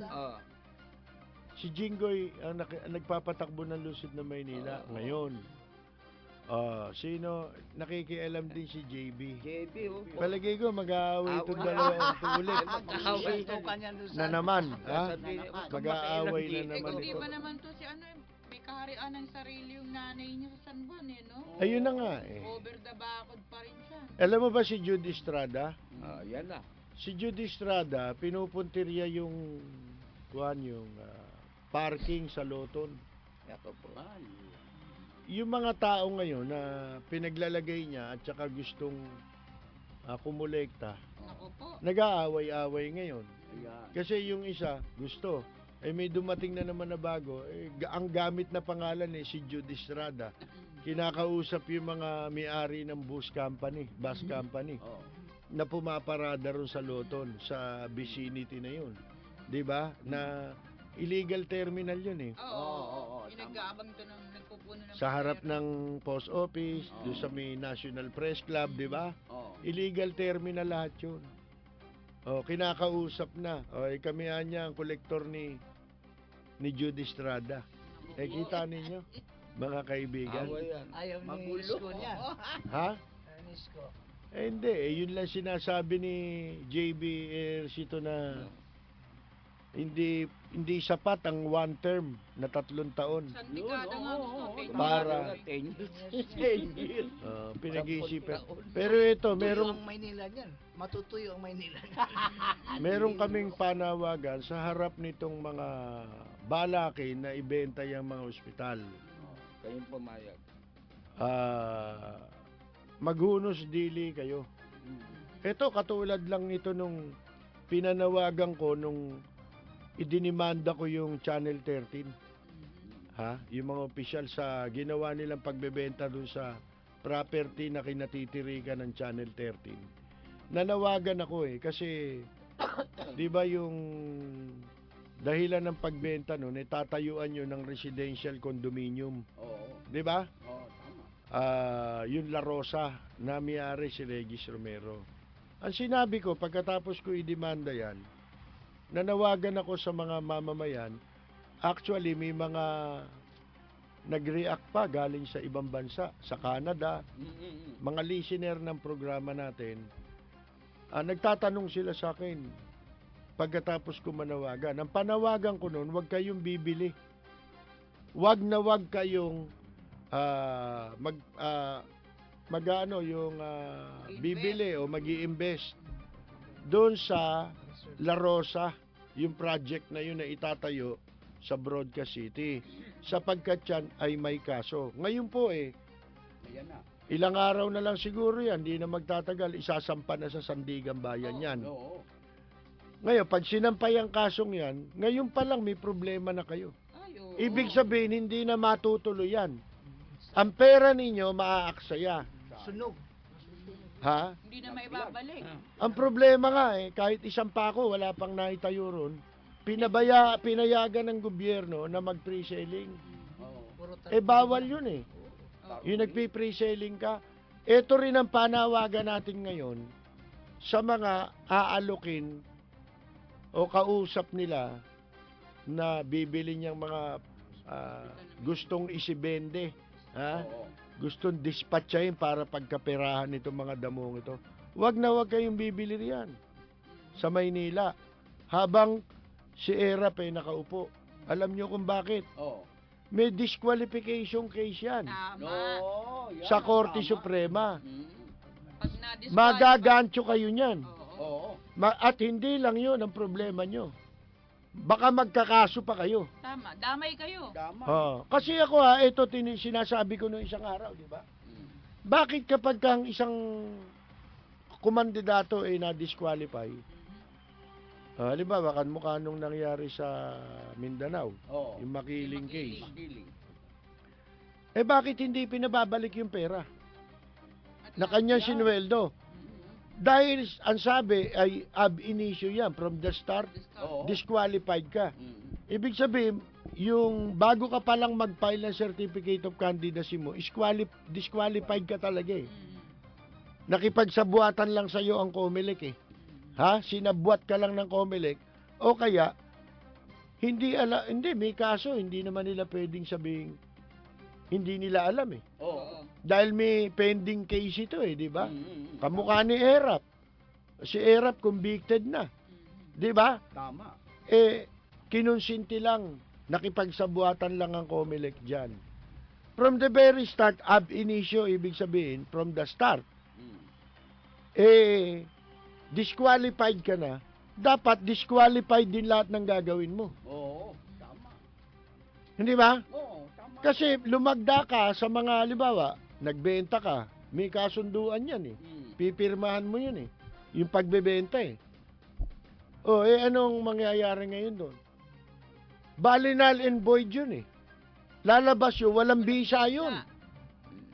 si Jinggoy ang nagpapatakbo ng lungsod ng Maynila ngayon. Sino nakikialam din si JB?
JB,
Palagay ko mag-aaway itong dalawa ito ulit.
Mag-aaway
Na naman, ha? Mag-aaway na
Eh,
naman
kung di
ito.
ba naman to si ano, may kaharian ng sarili yung nanay niya sa San Juan, eh, no?
Ayun na nga eh.
Over the bakod pa rin siya.
Alam mo ba si Jude Estrada?
Yan na.
Si Jude Estrada, pinupuntirya yung parking sa Loton.
Yato po.
Yung mga tao ngayon na pinaglalagay niya at saka gustong kumulekta,
Ako po.
nag-aaway-away ngayon. Kasi yung isa gusto, may dumating na naman na bago, ang gamit na pangalan si Jude Estrada. Kinakausap yung mga may-ari ng bus company na pumaparada ron sa Loton, sa vicinity na yun. 'Di ba? Na illegal terminal yun eh.
Oo. Nag-aabang ito ng nagpupuno ng
Sa harap ng post office, doon sa may National Press Club, 'di ba? Illegal terminal lahat yun. Kinakausap na. Kami niya ang kolektor ni Jude Estrada. Kita ninyo, mga kaibigan.
Away yan.
Ayaw ni Isko niya.
Ha?
Ayaw ni Isko.
Hindi. Yun lang sinasabi ni JB Ercito na hindi sapat ang one term na 3 taon.
Sandikada nga gusto.
Para
10 years.
Pinag-iisipan. Pero ito,
Tuyo ang Maynila niyan. Matutuyo ang Maynila niyan.
meron kaming panawagan sa harap nitong mga balakin na ibenta yung mga ospital.
Kayong pumayag.
Maghunos dili kayo. Ito katulad lang nito nung pinanawagan ko nung idinimanda ko yung Channel 13. Yung mga opisyal sa ginawa nilang pagbebenta dun sa property na kinatitirikan ng Channel 13. Nanawagan ako kasi di ba yung dahilan ng pagbenta nun, tatayuan nyo ng residential condominium.
Oo.
Di ba?
Oo, tama.
Yung La Rosa na may-ari si Regis Romero. Ang sinabi ko, pagkatapos ko idemanda yan, nanawagan ako sa mga mamamayan, actually may mga nag-react pa galing sa ibang bansa, sa Canada, mga listener ng programa natin, nagtatanong sila sa akin, pagkatapos ko manawagan. Ang panawagan ko noon, huwag kayong bibili. Huwag na huwag kayong bibili o mag-i-invest doon sa La Rosa, yung project na yun na itatayo sa Broadcast City. Sapagkat yan ay may kaso. Ngayon po
Ayan na.
ilang araw na lang siguro yan, di na magtatagal, isasampa na sa Sandigan Bayan yan.
Oo.
Ngayon, pag sinampay ang kasong yan, ngayon pa lang may problema na kayo. Ibig sabihin, hindi na matutuloy yan. Ang pera ninyo, maaaksaya.
Sunog.
Ha?
Hindi na maibabalik.
Ang problema nga kahit isang pako, wala pang naitayo ron, pinayagan ng gobyerno na mag-pre-selling.
Oo.
Bawal yun Yung nagpi-pre-selling ka. Ito rin ang panawagan natin ngayon sa mga aalokin o kausap nila na bibili niyang mga gustong isibende. Ha?
Oo.
Gustong dispatchahin para pagkaperahan itong mga damong ito. Huwag na huwag kayong bibili riyan sa Maynila. Habang si Erap nakaupo. Alam niyo kung bakit?
Oo.
May disqualification case yan
Tama.
Oo, yan,
sa Korte
tama.
Suprema.
Pag na-disqualify-
Magagancho kayo niyan.
Oo.
Oo.
At hindi lang yun ang problema nyo. Baka magkakaso pa kayo.
Tama. Damay kayo.
Tama.
Kasi ako ito sinasabi ko noong isang araw, di ba? Bakit kapag kang isang kumandidato na-disqualify, halimbawa, mukha nung nangyari sa Mindanao,
Oo.
yung Makiling case.
Makiling.
Bakit hindi pinababalik yung pera na kanyang
Yan.
sinweldo? Dahil ang sabi ay ab initio yan, from the start,
Oo.
disqualified ka. Ibig sabihin, yung bago ka palang mag-file ng certificate of candidacy mo, disqualified ka talaga Nakipagsabuatan lang sa'yo ang COMELEC Sinabuat ka lang ng COMELEC o kaya hindi may kaso, hindi naman nila pwedeng sabihin hindi nila alam
Oo.
Dahil may pending case ito di ba? Kamukha ni Erap. Si Erap convicted na. Di ba?
Tama.
Kinonsinti lang, nakipagsabuatan lang ang COMELEC diyan. From the very start, ab initio, ibig sabihin, from the start, disqualified ka na, dapat disqualified din lahat ng gagawin mo.
Oo. Tama.
Hindi ba?
Oo. Tama.
Kasi lumagda ka sa mga, halimbawa, nagbenta ka, may kasunduan yan Pipirmahan mo yun yung pagbebenta anong mangyayari ngayon doon? Null and void yun Lalabas yun, walang bisa yun.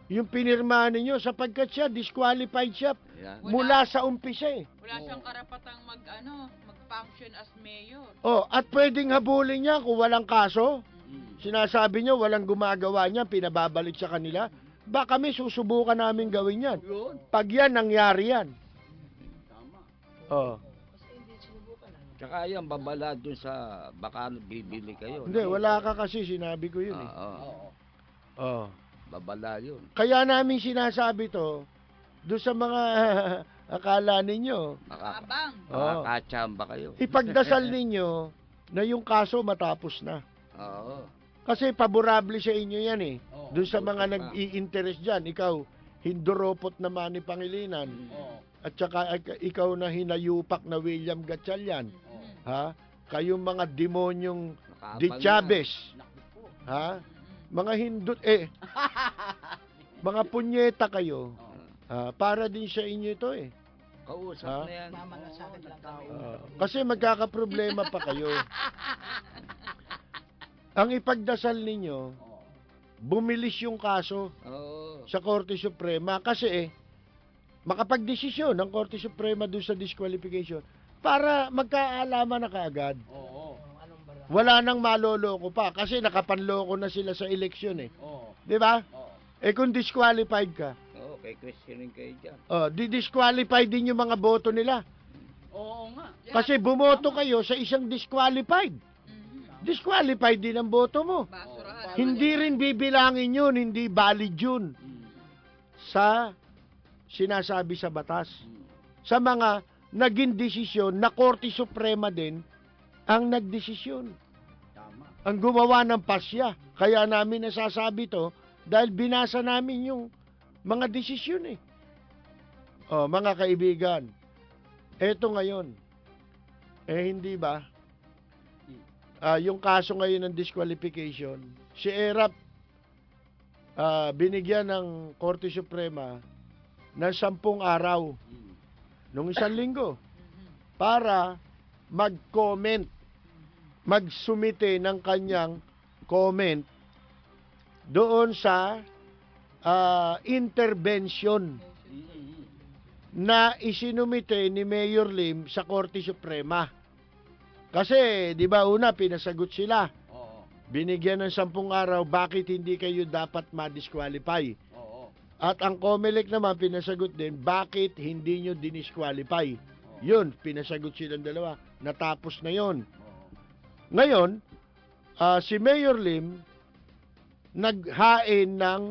Yung pinirmahan ninyo sapagkat siya, disqualified siya mula sa umpisa
Wala siyang karapatang mag-function as mayor.
At pwedeng habulin niya kung walang kaso. Sinasabi niyo, walang gumagawa niya, pinababalik sa kanila. Baka kami susubukan namin gawin yan.
Yun.
Pag yan, nangyari yan.
Tama. Tsaka yan, babala dun sa baka bibili kayo.
Hindi, wala ka kasi, sinabi ko yun
Oo. Babala yun.
Kaya namin sinasabi to, doon sa mga akala ninyo,
Abang.
Makakachamba kayo.
ipagdasal ninyo na yung kaso matapos na.
Oo.
Kasi paborable sa inyo yan
Oo.
Doon sa mga nag-i-interest dyan, ikaw, hinduropot naman ni Pangilinan,
Oo.
at saka ikaw na hinayupak na William Gatchalian, ha? Kayong mga demonyong
Nakabang
Di
yan.
Chavez,
Naku po.
ha? Mga hindut, mga punyeta kayo, para din sa inyo ito
Kausap
Ha?
na yan.
Mamalasakit lang kami.
Kasi magkakaproblema pa kayo. Ang ipagdasal ninyo, bumilis yung kaso
Oo.
sa Korte Suprema kasi makapagdesisyon ng Korte Suprema doon sa disqualification. para magkaalaman na kaagad.
Oo.
Anong bara?
Wala nang maloloko pa kasi nakapanloko na sila sa eleksyon eh.
Oo.
'Di ba?
Oo.
Eh kung disqualified ka,
Oo, kay questioning kayo dyan.
di-disqualify din yung mga boto nila.
Oo nga.
Kasi bumoto kayo sa isang disqualified. Disqualified din ang boto mo. Hindi rin bibilangin yun, hindi valid yun sa sinasabi sa batas. Sa mga naging desisyon na Korte Suprema din ang nagdesisyon.
Tama.
Ang gumawa ng pasya. Kaya namin nasasabi to dahil binasa namin yung mga desisyon eh. Mga kaibigan, eto ngayon, hindi ba? Yung kaso ngayon ng disqualification, si Erap binigyan ng Korte Suprema ng 10 araw nung isang linggo para mag-comment, magsumite ng kanyang comment doon sa intervention na isinumite ni Mayor Lim sa Korte Suprema. Kasi, di ba, una, pinasagot sila.
Oo.
Binigyan ng 10 araw, bakit hindi kayo dapat ma-disqualify?
Oo.
At ang COMELEC naman, pinasagot din, bakit hindi nyo dinisqualify? Yun, pinasagot silang dalawa. Natapos na yon. Ngayon, si Mayor Lim, naghain ng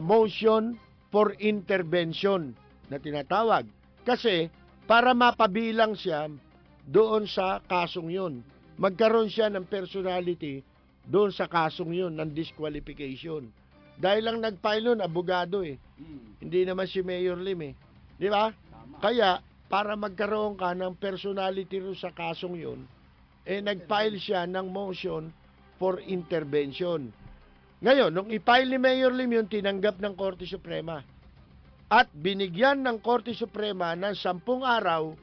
motion for intervention na tinatawag. Kasi, para mapabilang siya doon sa kasong yun. Magkaroon siya ng personality doon sa kasong yun, ng disqualification. Dahil lang nag-file nun, abogado eh. Hindi naman si Mayor Lim eh. Di ba? Kaya, para magkaroon ka ng personality rin sa kasong yun, nag-file siya ng motion for intervention. Ngayon, nung i-file ni Mayor Lim yun, tinanggap ng Korte Suprema. At binigyan ng Korte Suprema ng 10 araw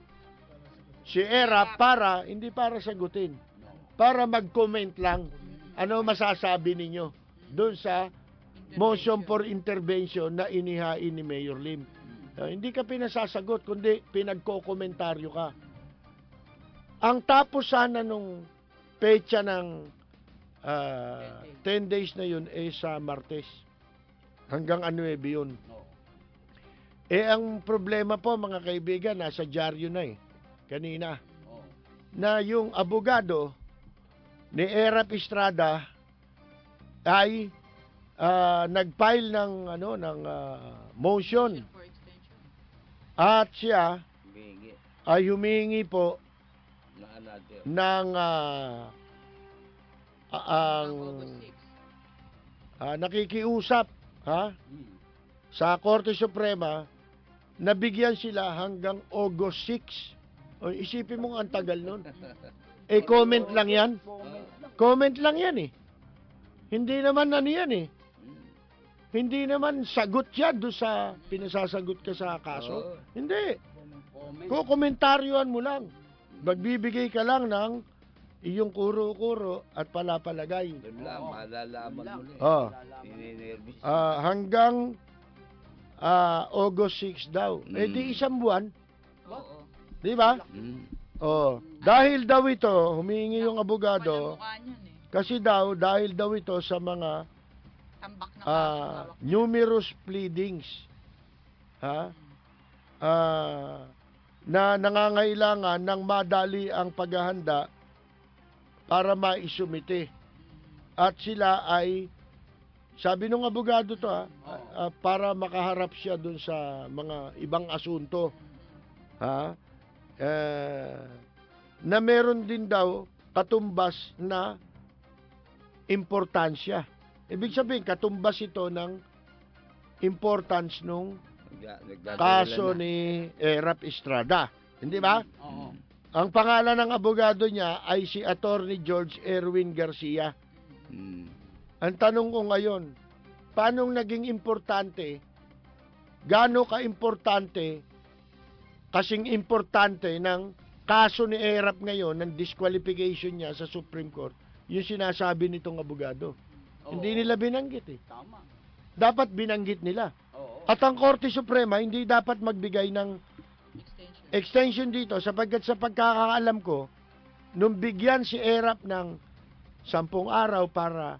si Erap para, hindi para sagutin, para mag-comment lang. Ano masasabi ninyo doon sa motion for intervention na inihain ni Mayor Lim? Hindi ka pinasasagot, kundi pinagko-komentaryo ka. Ang tapos sana nung pecha ng 10 days na yun sa Martes. Hanggang 9 yun. Ang problema po mga kaibigan, nasa dyaryo na kanina. Na yung abogado ni Erap Estrada ay nag-file ng motion. At siya ay humingi po ng nakikiusap sa Korte Suprema na bigyan sila hanggang August 6. O, isipin mo ang tagal nun. Comment lang yan. Comment lang yan eh. Hindi naman yan eh. Hindi naman sagot yan doon sa pinasasagot ka sa kaso. Hindi. Komentaryoan mo lang. Magbibigay ka lang ng iyong kuro-kuro at palapalagay.
Doon lang, malalaman mo na. Ininervous.
Hanggang August 6 daw. Di isang buwan. Di ba? Dahil daw ito, humingi yung abogado, kasi dahil daw ito sa mga numerous pleadings na nangangailangan ng madali ang paghahanda para maisumite. At sila ay, sabi nung abogado to para makaharap siya dun sa mga ibang asunto. Na meron din daw katumbas na importansya. Ibig sabihin, katumbas ito ng importance nung kaso ni Erap Estrada. Hindi ba? Ang pangalan ng abogado niya ay si Attorney George Erwin Garcia. Ang tanong ko ngayon, paano naging importante, gaano ka-importante, kasing importante ng kaso ni Erap ngayon, ng disqualification niya sa Supreme Court, yung sinasabi nitong abogado. Hindi nila binanggit eh.
Tama.
Dapat binanggit nila. At ang Korte Suprema, hindi dapat magbigay ng extension dito sapagkat sa pagkakaalam ko, nung bigyan si ERAP ng 10 araw para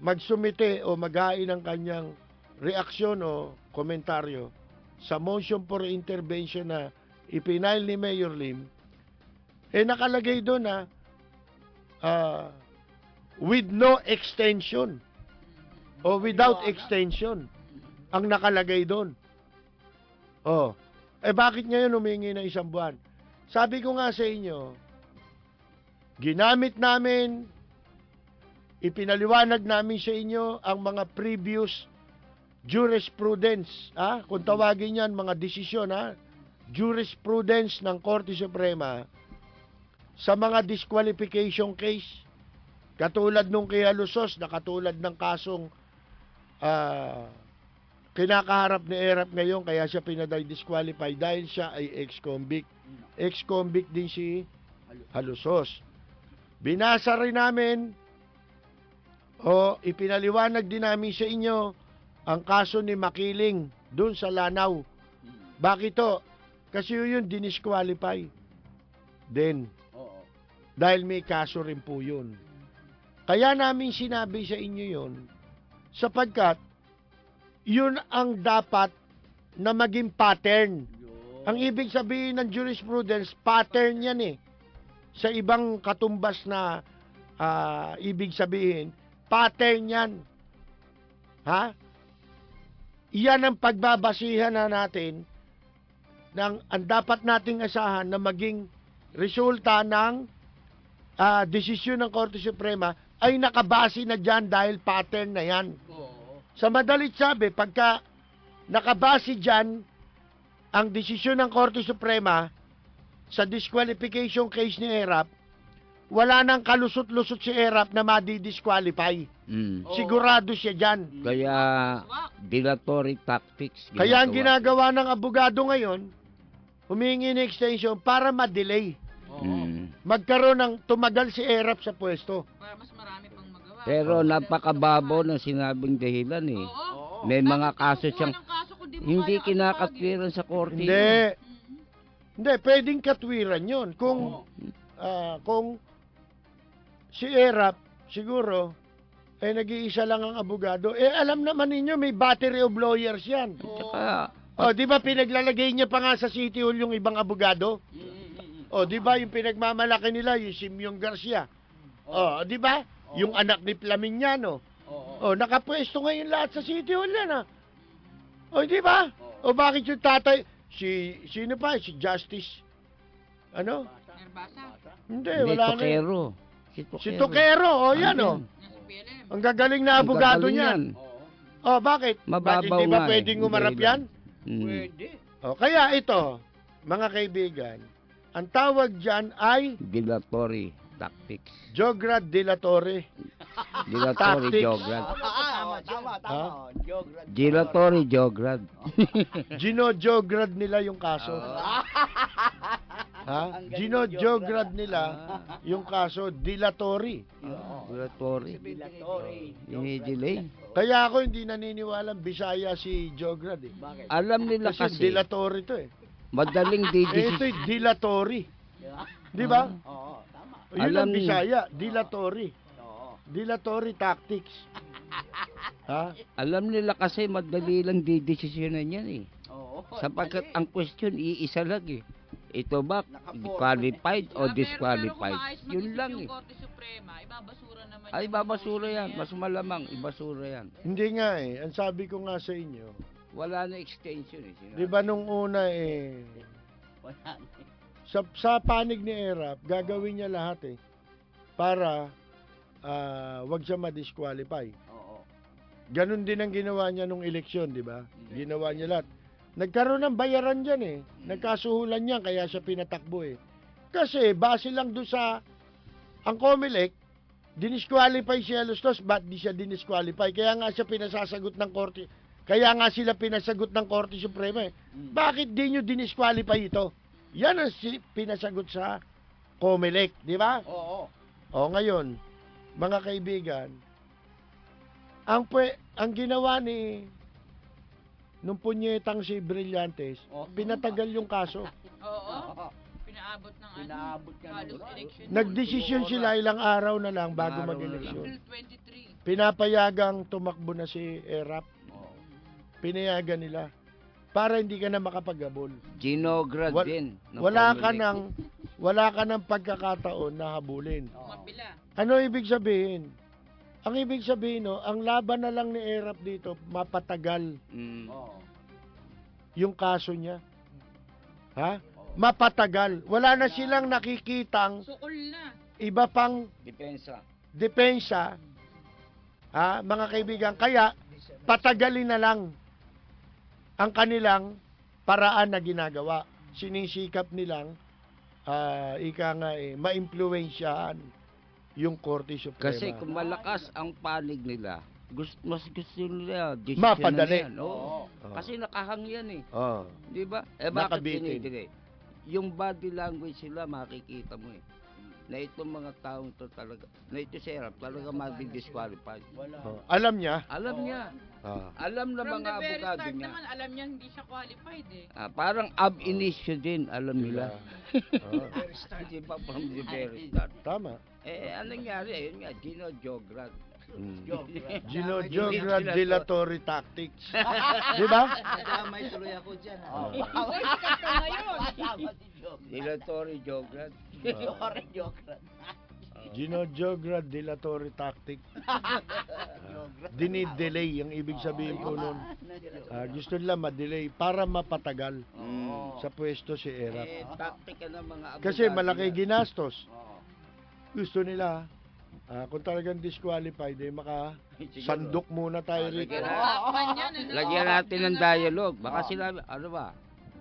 magsumite o maghain ng kanyang reaksyon o komentaryo sa motion for intervention na ipinail ni Mayor Lim, nakalagay doon na with no extension o without extension ang nakalagay doon. Bakit ngayon humingi ng 1 buwan? Sabi ko nga sa inyo, ginamit namin, ipinaliwanag namin sa inyo ang mga previous jurisprudence, kung tawagin yan, mga desisyon, jurisprudence ng Korte Suprema sa mga disqualification case, katulad nung kay Alusos, na katulad ng kasong kinakaharap ni ERAP ngayon, kaya siya disqualify dahil siya ay ex-convict. Ex-convict din si Alusos. Binasa rin namin ipinaliwanag din namin sa inyo ang kaso ni Makiling dun sa Lanao. Bakit to? Kasi yun dinisqualify din. Dahil may kaso rin po yun. Kaya namin sinabi sa inyo yun sapagkat yun ang dapat na maging pattern. Ang ibig sabihin ng jurisprudence, pattern yan eh. Sa ibang katumbas na ibig sabihin, pattern yan. Iyan ang pagbabasihan na natin ng ang dapat nating asahan na maging resulta ng desisyon ng Korte Suprema ay nakabase na dyan dahil pattern na yan. Sa madalit sabi, pagka nakabase dyan ang desisyon ng Korte Suprema sa disqualification case ni ERAP, wala nang kalusot-lusot si ERAP na madi-disqualify. Sigurado siya dyan.
Kaya, dilatory tactics.
Kaya ang ginagawa ng abogado ngayon, humingi ng extension para ma-delay. Magkaroon ng tumagal si ERAP sa pwesto.
Para mas marami pang magawa.
Pero napakababaw ng sinabing dahilan eh. May mga kaso siyang hindi kinakatwiran sa korte.
Hindi, pwedeng katwiran yun. Kung si ERAP, siguro, nag-iisa lang ang abogado. Alam naman ninyo, may battery of lawyers yan. Di ba pinaglalagay niya pa nga sa City Hall yung ibang abogado? Di ba yung pinagmamalaki nila, yung Simeon Garcia? Di ba? Yung anak ni Flamignano. Nakapwesto ngayon lahat sa City Hall yan, di ba? Bakit yung tatay? Sino pa? Si Justice? Hindi, wala na. Si Toquero, yan, Ang gagaling na abogado niyan. Bakit?
Mababaw
Bakit hindi ba
nga
pwedeng umarap yan?
Pwede.
Kaya ito, mga kaibigan, ang tawag dyan ay
dilatory tactics.
Jograd Dilatore.
Dilatory
Tactics.
jograd.
Tama. Jograd.
Dilatory jograd.
Gino-jograd nila yung kaso. Gino-jograd nila yung kaso, dilatory.
Dilatory. Ini-delay.
Kaya ako hindi naniniwalang Bisaya si Jograd eh.
Alam nila
Kasi
kasi,
dilatory to eh.
madaling
Ito'y dilatory. Di ba?
Tama.
Yun
Alam
ang Bisaya, dilatory. Dilatory tactics.
alam nila kasi madali lang didesisyonan yan eh. Sapagkat ang question iisa lang eh. Ito ba qualified o disqualified? Yun lang eh.
Yung Korte Suprema, ibabasura naman.
Ay, babasura yan. Mas malamang, ibasura yan.
Hindi nga eh. Ang sabi ko nga sa inyo,
Wala na extension eh.
di ba nung una sa panig ni ERAP, gagawin niya lahat para wag siya ma-disqualify. Ganon din ang ginawa niya nung eleksyon, di ba? Ginawa niya lahat. Nagkaroon ng bayaran dyan Nagkasuhulan niya, kaya siya pinatakbo Kasi base lang doon sa ang COMELEC, dinisqualify si Alustos, ba't di siya dinisqualify? Kaya nga siya pinasasagot ng korte. Kaya nga sila pinasagot ng Korte Suprema Bakit di nyo dinisqualify ito? Yan ang pinasagot sa COMELEC, di ba? Ngayon, mga kaibigan, ang ginawa ni nung punyetang si Brillantes, pinatagal yung kaso.
Oo. Pinaabot ng
Pinaabot niya ng
halos
gusto.
election.
Nagdesisyon sila ilang araw na lang bago
Araw na
mag-eleksyon.
April 23.
Pinapayagang tumakbo na si Erap. Pinayagan nila para hindi ka na makapagabol.
Ginograd
Wal-
din. ng
Wala ka ng pagkakataon na habulin.
Mabila.
Ano ibig sabihin? Ang ibig sabihin, no, ang laban na lang ni Erap dito, mapatagal
Mm.
yung kaso niya. Ha? Mapatagal. Wala na silang nakikitang
Sukol na.
iba pang
Depensa.
depensa. Ha, mga kaibigan, kaya patagalin na lang ang kanilang paraan na ginagawa. Sinisikap nilang maimpluwensyahan yung Korte Suprema.
Kasi kung malakas ang panig nila, mas gusto nila desisyon
Mapadali.
na yan. Oo. Kasi nakahang yan eh.
Oh.
Di ba? Eh bakit
Nakabitin.
dinidelay? Yung body language sila makikita mo eh. Na itong mga taong to talaga, na ito si Erap, talaga mag-disqualify.
Oh. Alam niya.
Alam niya.
Ah.
Alam na
From
mga
the very
abogado
start
niya.
naman, alam niya hindi siya qualified eh.
Parang ab initio din, alam nila.
Oh.
Hindi pa from the very start.
Tama.
Anong nangyari? Ayun nga, Gino Jograd.
Ginojograd dilatory tactics. Di ba?
Nadamay tuloy ako dyan.
Uy, sikat ka ngayon.
Dilatory Jograd.
Ginojograd dilatory tactic. Dinidelay ang ibig sabihin po nun. Gusto nila ma-delay para mapatagal sa pwesto si Erap.
Taktika ng mga abogado.
Kasi malaki
yan.
ginastos. Gusto nila, kung talagang disqualified, sandok muna tayo rito.
Takpan yan, ano?
Lagyan natin ng dialogue. Baka sila, ano ba?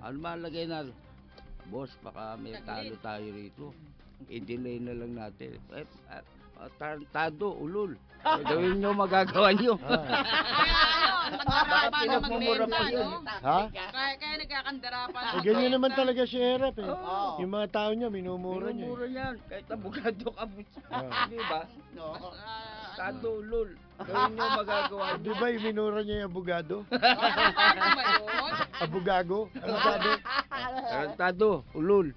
Ano ba lagay na? Boss, baka may talo tayo rito. I-delay na lang natin. Tarantado, ulul. Gawin nyo, magagawa nyo.
Magdarapa na
pinagmumura
magbenta,
pa yun.
no?
Ha?
Kaya nagkakandarapan.
Ganyan naman talaga si Erap eh.
Oo.
Yung mga tao niya, minumura niya.
Minumura yan. Kahit abogado ka mo. Di ba? Tarantado, ulul. Gawin nyo, magagawa nyo.
Di ba yung minura niya yung abogado?
Ano ba yun?
Abogago? Ano sabi?
Tarantado, ulul.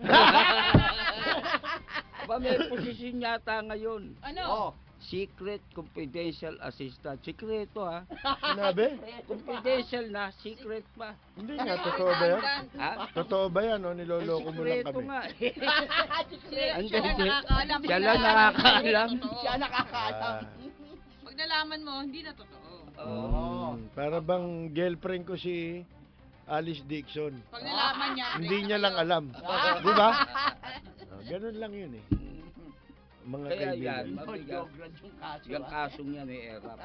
Ba, may posisyon yata ngayon.
Ano?
Secret Confidential Assistant. Sikreto ha.
Sinabi?
Confidential na, secret pa.
Hindi nga, totoo ba yan?
Ha?
Totoo ba yan? O, niloloko mo lang
Sikreto
kami.
nga.
Siya lang nakakaalam.
Siya lang nakakaalam.
Siya nakakaalam.
Pag nalaman mo, hindi na totoo.
Para bang girlfriend ko si Alice Dixon.
Pag nalaman niya,
Hindi niya lang alam. Di ba? Ganun lang yun eh. Mga
Kaya
kaibigan.
yan, mabigat.
Yung kaso.
Yung kasong yan ni Erap.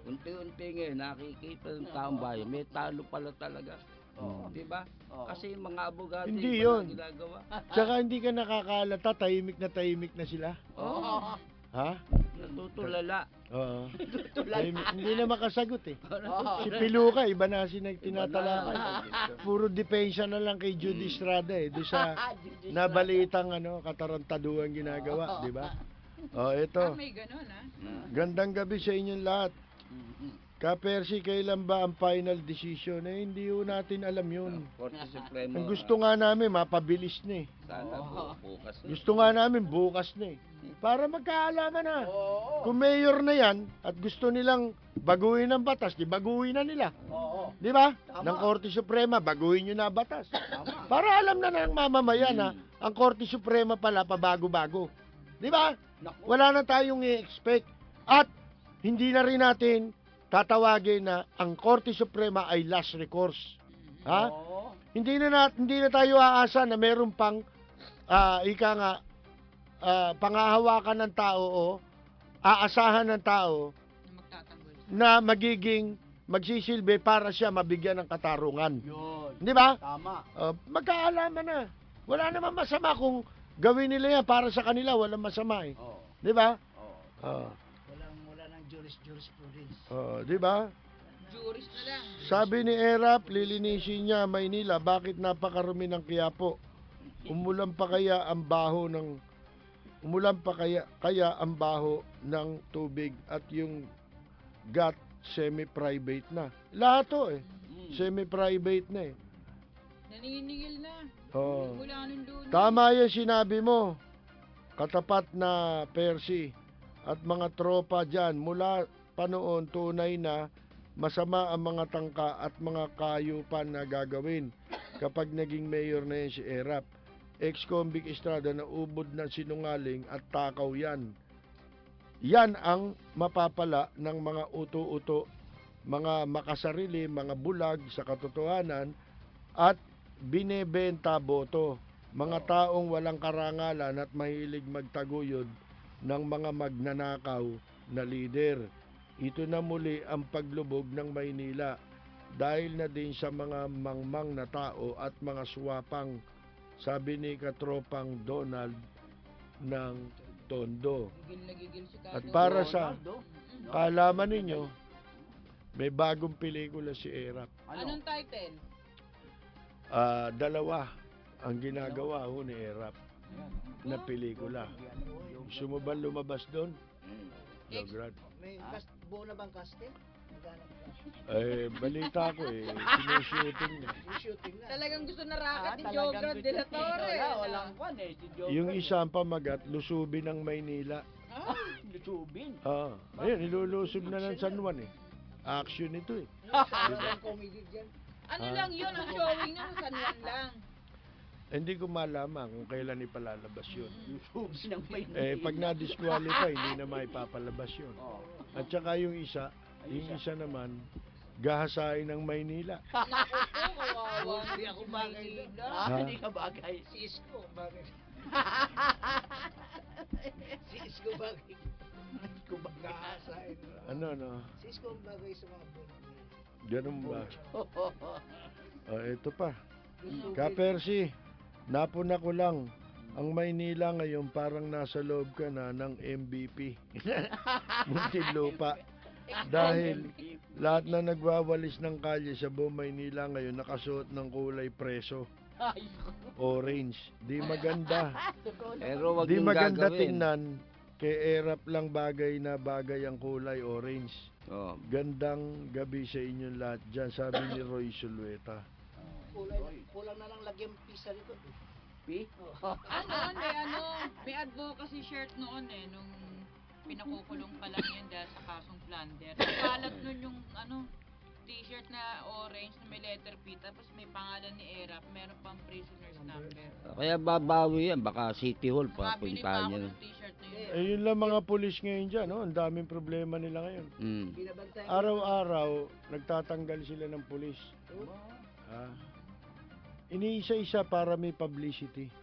Unti-unti ngayon, nakikita ng taong bayan, may talo pala talaga. Di ba? Kasi yung mga abogado,
Hindi
iba
yun.
na ginagawa.
Tsaka hindi ka nakakalata, tahimik na sila.
Oo.
Ha?
Natutulala.
Oo. Hindi na makasagot eh. Si Piluka, iba na tinatalakay. Puro depensa na lang kay Judy Estrada eh. Doon sa nabalitang katarantaduhan ginagawa, di ba? Ito.
may ganun
Gandang gabi sa inyong lahat. Ka-Percy, kailan ba ang final decision? Hindi ho natin alam yun.
Korte Supremo.
Ang gusto nga namin, mapabilis na eh.
Sana bukas na.
Gusto nga namin, bukas na eh. Para magkaalaman na. Kung mayor na yan, at gusto nilang baguhin ang batas, di baguhin na nila. Di ba? Ng Korte Suprema, baguhin nyo na ang batas. Para alam na ng mamamayan na ang Korte Suprema pala pabago-bago. Di ba? Wala na tayong i-expect. At hindi na rin natin tatawagin na ang Korte Suprema ay last recourse. Ha? Hindi na tayo aasa na meron pang pangahawakan ng tao o aasahan ng tao na magsisilbi para siya mabigyan ng katarungan.
Yun.
Di ba?
Tama.
Magkaalaman na. Wala naman masama kung gawin nila yan para sa kanila, walang masama eh. Di ba?
Wala nang jurisprudence.
Di ba?
Juris na lang.
Sabi ni Erap, lilinisin niya Maynila, bakit napakarumi ng Quiapo? Umulan pa kaya ang baho ng tubig at yung got semi-private na. Lahat to eh. Semi-private na eh.
Naniningil na.
Oo.
Mula nung Lunes.
Tama yung sinabi mo. Katapat na Percy at mga tropa dyan mula pa noon tunay na masama ang mga tangka at mga kayupan na gagawin kapag naging mayor na yan si Erap. Ex-convict Estrada na ubod ng sinungaling at takaw yan. Yan ang mapapala ng mga uto-uto, mga makasarili, mga bulag sa katotohanan at binebenta boto. Mga taong walang karangalan at mahilig magtaguyod ng mga magnanakaw na lider. Ito na muli ang paglubog ng Maynila dahil na din sa mga mangmang na tao at mga swapang, sabi ni katropang Donald ng Tondo.
Gigil na gigil si
At
Carlo.
para sa kaalaman ninyo, may bagong pelikula si Erap.
Anong title?
Dalawa ang ginagawa ho ni Erap na pelikula. Gusto mo ba lumabas doon? Lograd.
May buo na bang casting? Magkano ang casting?
Balita ko sinushooting na.
Shooting na.
Talagang gusto na racket ni Jograd de la Torre.
Walang kwan eh. Si Joe.
Yung isa ang pamagat, lusubin ng Maynila.
Lutubin.
Ayun, ilulusob na ng San Juan eh. Action ito eh.
Walang comedy dyan.
Ano lang yun, ang showing na San Juan lang.
Hindi ko malaman kung kailan ipalalabas yun.
Lutubin ng may
Pag na-disqualify, hindi na maipapalabas yun. At saka yung isa naman, gahasain ng Maynila.
Naku, kawawa.
Hindi ako bagay doon.
Ha?
Hindi ka bagay. Si Isko bagay. Si Isko bagay. Isko bagay. Gahasain.
Ano?
Si Isko ang bagay sa mga buwan.
Ganun ba? Ito pa. Ka-Percy, napuna ko lang. Ang Maynila ngayon parang nasa loob ka na ng MVP. Muntinlupa. Dahil lahat na nagwawalis ng kalye sa buong Maynila ngayon nakasuot ng kulay preso. Orange. Di maganda.
Pero wag
Di
yung
maganda
gagawin.
tingnan. Kay Erap lang bagay na bagay ang kulay orange.
Oh.
Gandang gabi sa inyong lahat dyan, sabi ni Roy Sulueta.
Kulang na lang lagyan pisa rito.
May advocacy shirt noon nung pinakukulong pa lang yan dahil sa kasong plunder. Nakalat nun yung t-shirt na orange na may letter P tapos may pangalan ni Erap, meron pang prisoner's number.
Kaya babawi yan, baka City Hall
Nakabili pa
papuntahan
ako
niya.
ng t-shirt na yun.
Yun lang mga pulis ngayon dyan, no? Ang daming problema nila ngayon.
Binabantay.
Araw-araw, nagtatanggal sila ng pulis. Iniisa-isa para may publicity.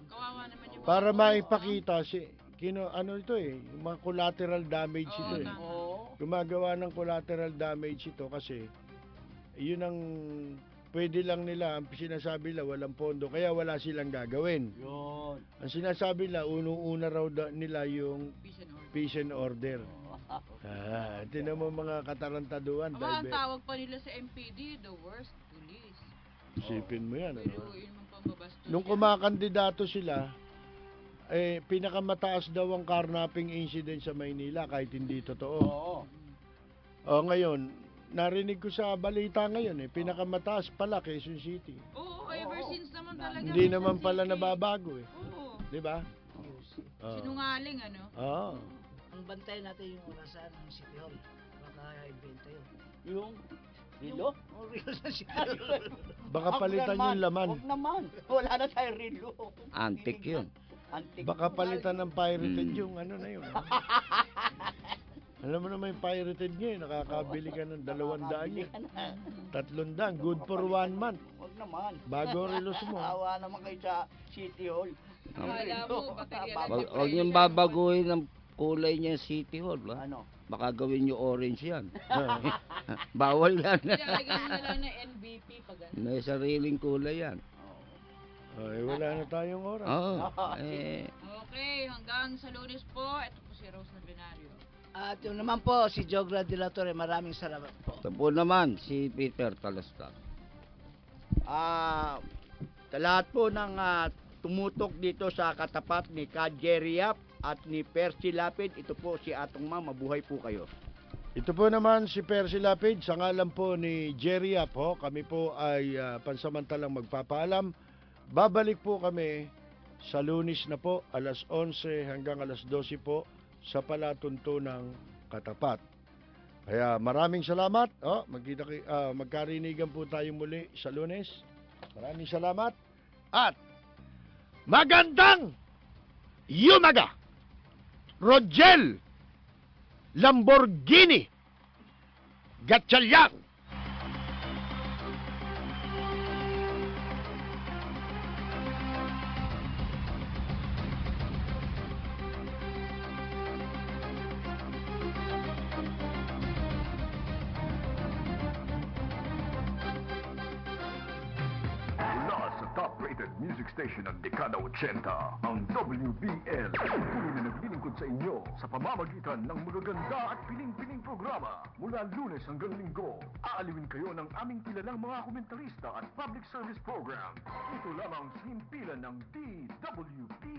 Kawawa naman yung
Para maipakita ito yung mga collateral damage ito eh. Gumagawa ng collateral damage ito kasi yun ang pwede lang nila, ang sinasabi nila walang pondo, kaya wala silang gagawin.
Yun.
Ang sinasabi nila, unang-una raw nila yung peace and order. Tinan mo mga katarantaduan.
Ang tawag pa nila sa MPD, the worst police.
Isipin mo yan.
Pinuin mong pambabastos.
Nung kumakandidato sila, pinakamataas daw ang carnapping incident sa Maynila kahit hindi totoo. Ngayon, narinig ko sa balita ngayon pinakamataas pala Quezon City.
Oo, ever since naman talaga.
Hindi
Quezon
naman pala
City.
nababago
Oo.
'Di ba?
Sinungaling
Oo.
Ang bantay natin yung orasan ng City Hall. Baka ibenta yun.
Yung relo?
Oh, real na City Hall.
Baka palitan yung laman.
Huwag naman. Wala na tayong relo.
Antique yun.
Antique.
Baka palitan ng pirated yung na yun. Alam mo naman yung pirated ngayon, nakakabili ka ng 200 niya. 300, good for 1 month.
Huwag naman.
Bago relos mo.
Awa naman kayo sa City Hall.
Akala mo, baterya lang yung
Huwag niyong babaguhin ang kulay niya City Hall. Ba?
Ano?
Baka gawin niyo orange yan. Bawal yan.
Nilalagyan na lang ng MVP pag ano.
May sariling kulay yan.
Wala na tayong oras.
Oo.
Okay, hanggang sa Lunes po, ito po si Rose Navinario.
At yun naman po, si Jograd de la Torre, maraming salamat po.
Ito po naman, si Peter Talastan.
Sa lahat po ng tumutok dito sa katapat ni Ka Jerry Yap at ni Percy Lapid, ito po si Atong Ma, mabuhay po kayo.
Ito po naman si Percy Lapid, sa ngalan po ni Jerry Yap, ho. Kami po ay pansamantalang magpapaalam. Babalik po kami sa Lunes na po, alas 11 hanggang alas 12 po sa palatuntunang Katapat. Kaya maraming salamat. Magkarinigan po tayo muli sa Lunes. Maraming salamat. At magandang yumaga! Rogel Lamborghini Gatchalian.
Mula sa top-rated music station ng dekada 80, ang WBL. Patuloy na naglilingkod sa inyo sa pamamagitan ng magaganda at piling-piling programa. Mula Lunes hanggang Linggo, aaliwin kayo ng aming kilalang mga komentarista at public service program. Ito lamang sa himpilan ng DWBL.